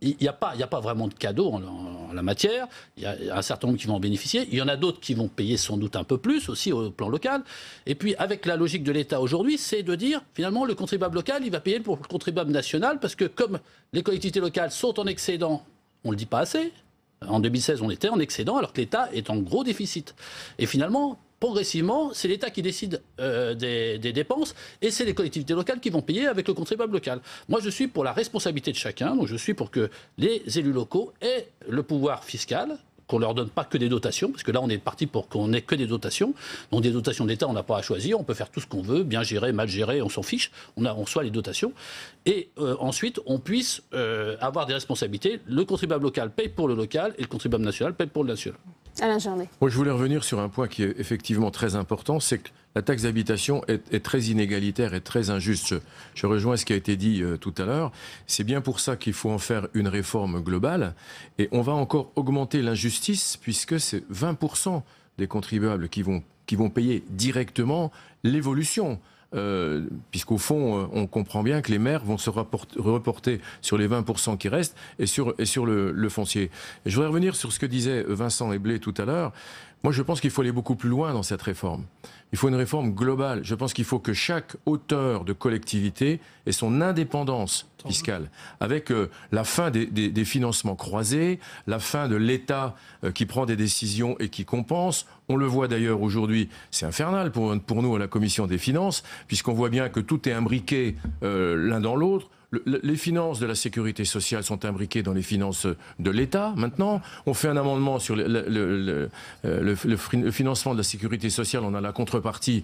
il n'y a pas vraiment de cadeau en la matière. Il y a un certain nombre qui vont en bénéficier. Il y en a d'autres qui vont payer sans doute un peu plus aussi au plan local. Et puis avec la logique de l'État aujourd'hui, c'est de dire finalement le contribuable local, il va payer pour le contribuable national, parce que comme les collectivités locales sont en excédent, on ne le dit pas assez. En 2016, on était en excédent alors que l'État est en gros déficit. Et finalement, progressivement, c'est l'État qui décide des dépenses, et c'est les collectivités locales qui vont payer avec le contribuable local. Moi, je suis pour la responsabilité de chacun, donc je suis pour que les élus locaux aient le pouvoir fiscal, qu'on ne leur donne pas que des dotations, parce que là, on est parti pour qu'on n'ait que des dotations. Donc des dotations d'État, on n'a pas à choisir, on peut faire tout ce qu'on veut, bien gérer, mal gérer, on s'en fiche, on reçoit les dotations. Et ensuite, on puisse avoir des responsabilités. Le contribuable local paye pour le local, et le contribuable national paye pour le national. Alain Joyandet. Moi, je voulais revenir sur un point qui est effectivement très important, c'est que la taxe d'habitation est très inégalitaire et très injuste. Je rejoins ce qui a été dit tout à l'heure. C'est bien pour ça qu'il faut en faire une réforme globale. Et on va encore augmenter l'injustice, puisque c'est 20% des contribuables qui vont payer directement l'évolution puisqu'au fond, on comprend bien que les maires vont se reporter sur les 20% qui restent et sur le foncier. Et je voudrais revenir sur ce que disaient Vincent Eblé tout à l'heure. Moi, je pense qu'il faut aller beaucoup plus loin dans cette réforme. Il faut une réforme globale. Je pense qu'il faut que chaque auteur de collectivité ait son indépendance fiscale, avec la fin des financements croisés, la fin de l'État qui prend des décisions et qui compense. On le voit d'ailleurs aujourd'hui, c'est infernal pour nous à la Commission des finances, puisqu'on voit bien que tout est imbriqué l'un dans l'autre. Les finances de la sécurité sociale sont imbriquées dans les finances de l'État. Maintenant, on fait un amendement sur le financement de la sécurité sociale. On a la contrepartie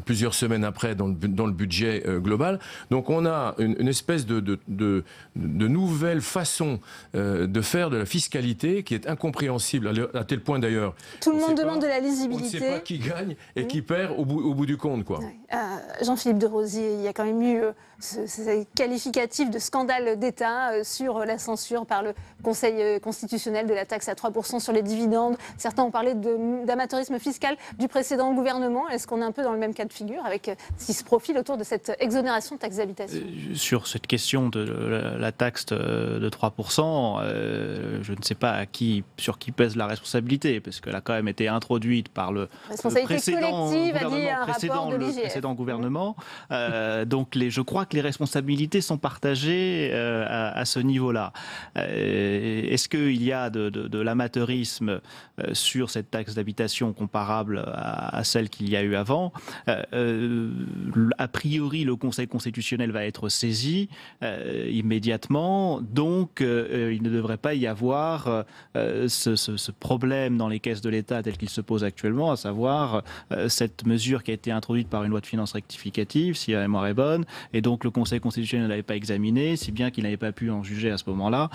plusieurs semaines après dans le budget global. Donc on a une espèce de nouvelle façon de faire de la fiscalité qui est incompréhensible, à tel point d'ailleurs. Tout le monde demande de la lisibilité. On ne sait pas qui gagne et qui perd au bout du compte, quoi. Jean-Philippe de Rosier, il y a quand même eu ce qualificatif de scandale d'État sur la censure par le Conseil constitutionnel de la taxe à 3% sur les dividendes. Certains ont parlé d'amateurisme fiscal du précédent gouvernement. Est-ce qu'on est un peu dans le même cas de figure avec ce qui se profile autour de cette exonération de taxe d'habitation? Sur cette question de la taxe de 3%, je ne sais pas sur qui pèse la responsabilité, parce qu'elle a quand même été introduite par le précédent gouvernement. Donc je crois que les responsabilités sont partagées à ce niveau-là. Est-ce qu'il y a de l'amateurisme sur cette taxe d'habitation comparable à celle qu'il y a eu avant? A priori, le Conseil constitutionnel va être saisi immédiatement, donc il ne devrait pas y avoir ce problème dans les caisses de l'État tel qu'il se pose actuellement, à savoir cette mesure qui a été introduite par une loi de finances rectificative, si la mémoire est bonne, et donc le Conseil constitutionnel ne l'avait pas examiné, si bien qu'il n'avait pas pu en juger à ce moment-là,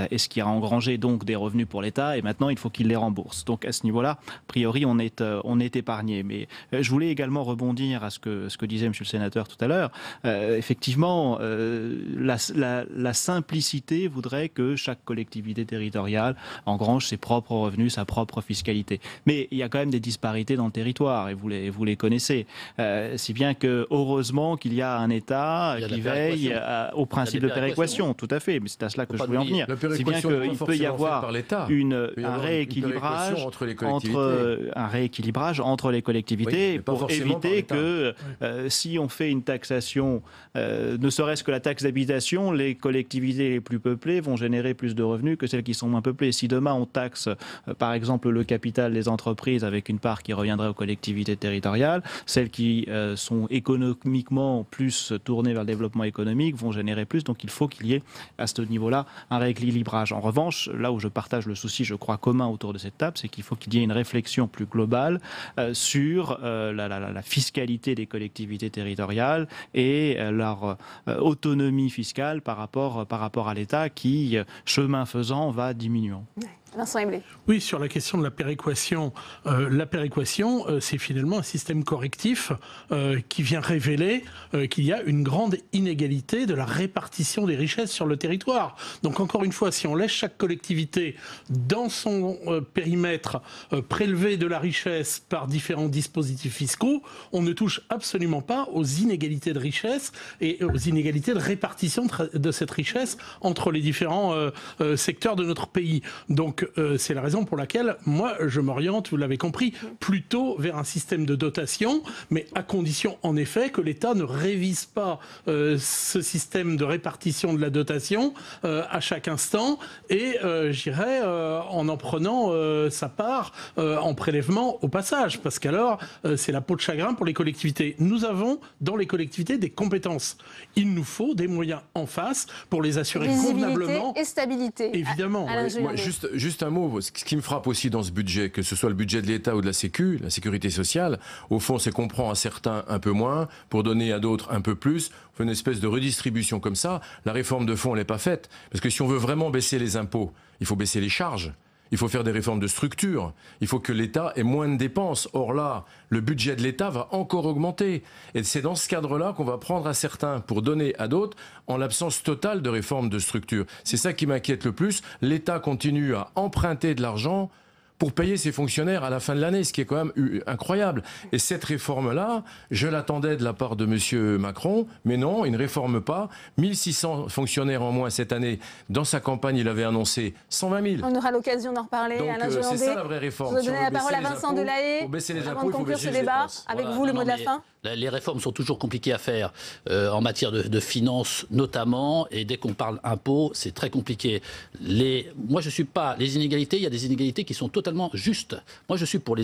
et ce qui a engrangé donc des revenus pour l'État, et maintenant il faut qu'il les rembourse. Donc à ce niveau-là, a priori, on est épargné. Mais je voulais également rebondir à ce que disait Monsieur le Sénateur tout à l'heure. Effectivement, la simplicité voudrait que chaque collectivité territoriale engrange ses propres revenus, sa propre fiscalité. Mais il y a quand même des disparités dans le territoire, et vous les connaissez. Si bien que, heureusement qu'il y a un État qui veille au principe de péréquation. Tout à fait, mais c'est à cela que je voulais en venir. Si bien qu'il peut y avoir un rééquilibrage entre les collectivités pour éviter que si on fait une taxation, ne serait-ce que la taxe d'habitation, les collectivités les plus peuplées vont générer plus de revenus que celles qui sont moins peuplées. Si demain on taxe par exemple le capital des entreprises avec une part qui reviendrait aux collectivités territoriales, celles qui sont économiquement plus tournées vers le développement économique vont générer plus. Donc il faut qu'il y ait à ce niveau-là un rééquilibrage. En revanche, là où je partage le souci, je crois, commun autour de cette table, c'est qu'il faut qu'il y ait une réflexion plus globale sur la fiscalité des collectivités territoriales et leur autonomie fiscale par rapport à l'État qui, chemin faisant, va diminuant. Vincent Eblé. Oui, sur la question de la péréquation, c'est finalement un système correctif qui vient révéler qu'il y a une grande inégalité de la répartition des richesses sur le territoire. Donc encore une fois, si on laisse chaque collectivité dans son périmètre prélever de la richesse par différents dispositifs fiscaux, on ne touche absolument pas aux inégalités de richesse et aux inégalités de répartition de cette richesse entre les différents secteurs de notre pays. Donc c'est la raison pour laquelle moi je m'oriente, vous l'avez compris, plutôt vers un système de dotation, mais à condition en effet que l'État ne révise pas ce système de répartition de la dotation à chaque instant et j'irais en prenant sa part en prélèvement au passage, parce qu'alors c'est la peau de chagrin pour les collectivités. Nous avons dans les collectivités des compétences. Il nous faut des moyens en face pour les assurer convenablement. Et stabilité. Évidemment. Moi, juste un mot, ce qui me frappe aussi dans ce budget, que ce soit le budget de l'État ou de la sécurité sociale, au fond, c'est qu'on prend à certains un peu moins pour donner à d'autres un peu plus. On fait une espèce de redistribution comme ça. La réforme de fond, elle n'est pas faite. Parce que si on veut vraiment baisser les impôts, il faut baisser les charges. Il faut faire des réformes de structure. Il faut que l'État ait moins de dépenses. Or là, le budget de l'État va encore augmenter. Et c'est dans ce cadre-là qu'on va prendre à certains pour donner à d'autres en l'absence totale de réforme de structure. C'est ça qui m'inquiète le plus. L'État continue à emprunter de l'argent pour payer ses fonctionnaires à la fin de l'année, ce qui est quand même incroyable. Et cette réforme-là, je l'attendais de la part de M. Macron, mais non, il ne réforme pas. 1600 fonctionnaires en moins cette année. Dans sa campagne, il avait annoncé 120 000. On aura l'occasion d'en reparler. Donc c'est ça la vraie réforme. Je vais donner la parole à Vincent Delahaye. Pour baisser les avant impôts, de conclure ce débat. Avec vous, le mot de la fin. Les réformes sont toujours compliquées à faire en matière de finances notamment, et dès qu'on parle impôts, c'est très compliqué. Moi, je ne suis pas... Les inégalités, il y a des inégalités qui sont totalement justes. Moi, je suis pour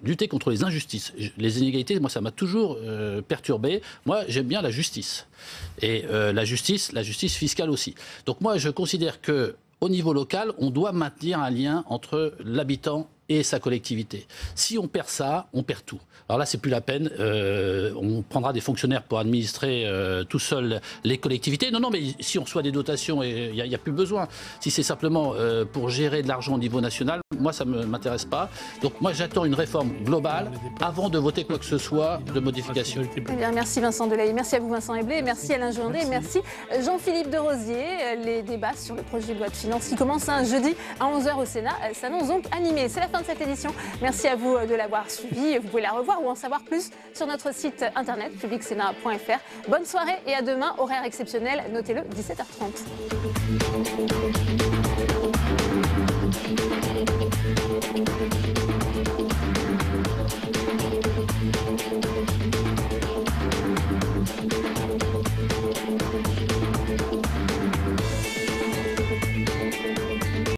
lutter contre les injustices. Les inégalités, moi, ça m'a toujours perturbé. Moi, j'aime bien la justice. Et la justice fiscale aussi. Donc moi, je considère qu'au niveau local, on doit maintenir un lien entre l'habitant et sa collectivité. Si on perd ça, on perd tout. Alors là, c'est plus la peine. On prendra des fonctionnaires pour administrer tout seul les collectivités. Non, mais si on reçoit des dotations, il n'y a plus besoin. Si c'est simplement pour gérer de l'argent au niveau national, moi, ça ne m'intéresse pas. Donc moi, j'attends une réforme globale avant de voter quoi que ce soit de modification. Eh bien, merci Vincent Delahaye, merci à vous Vincent Eblé, merci Alain Joindet, merci Jean-Philippe Desrosiers. Les débats sur le projet de loi de finances qui commencent un jeudi à 11h au Sénat s'annoncent donc animés. C'est la fin de cette édition. Merci à vous de l'avoir suivi. Vous pouvez la revoir ou en savoir plus sur notre site internet publicsénat.fr. Bonne soirée et à demain, horaire exceptionnel, notez-le, 17h30.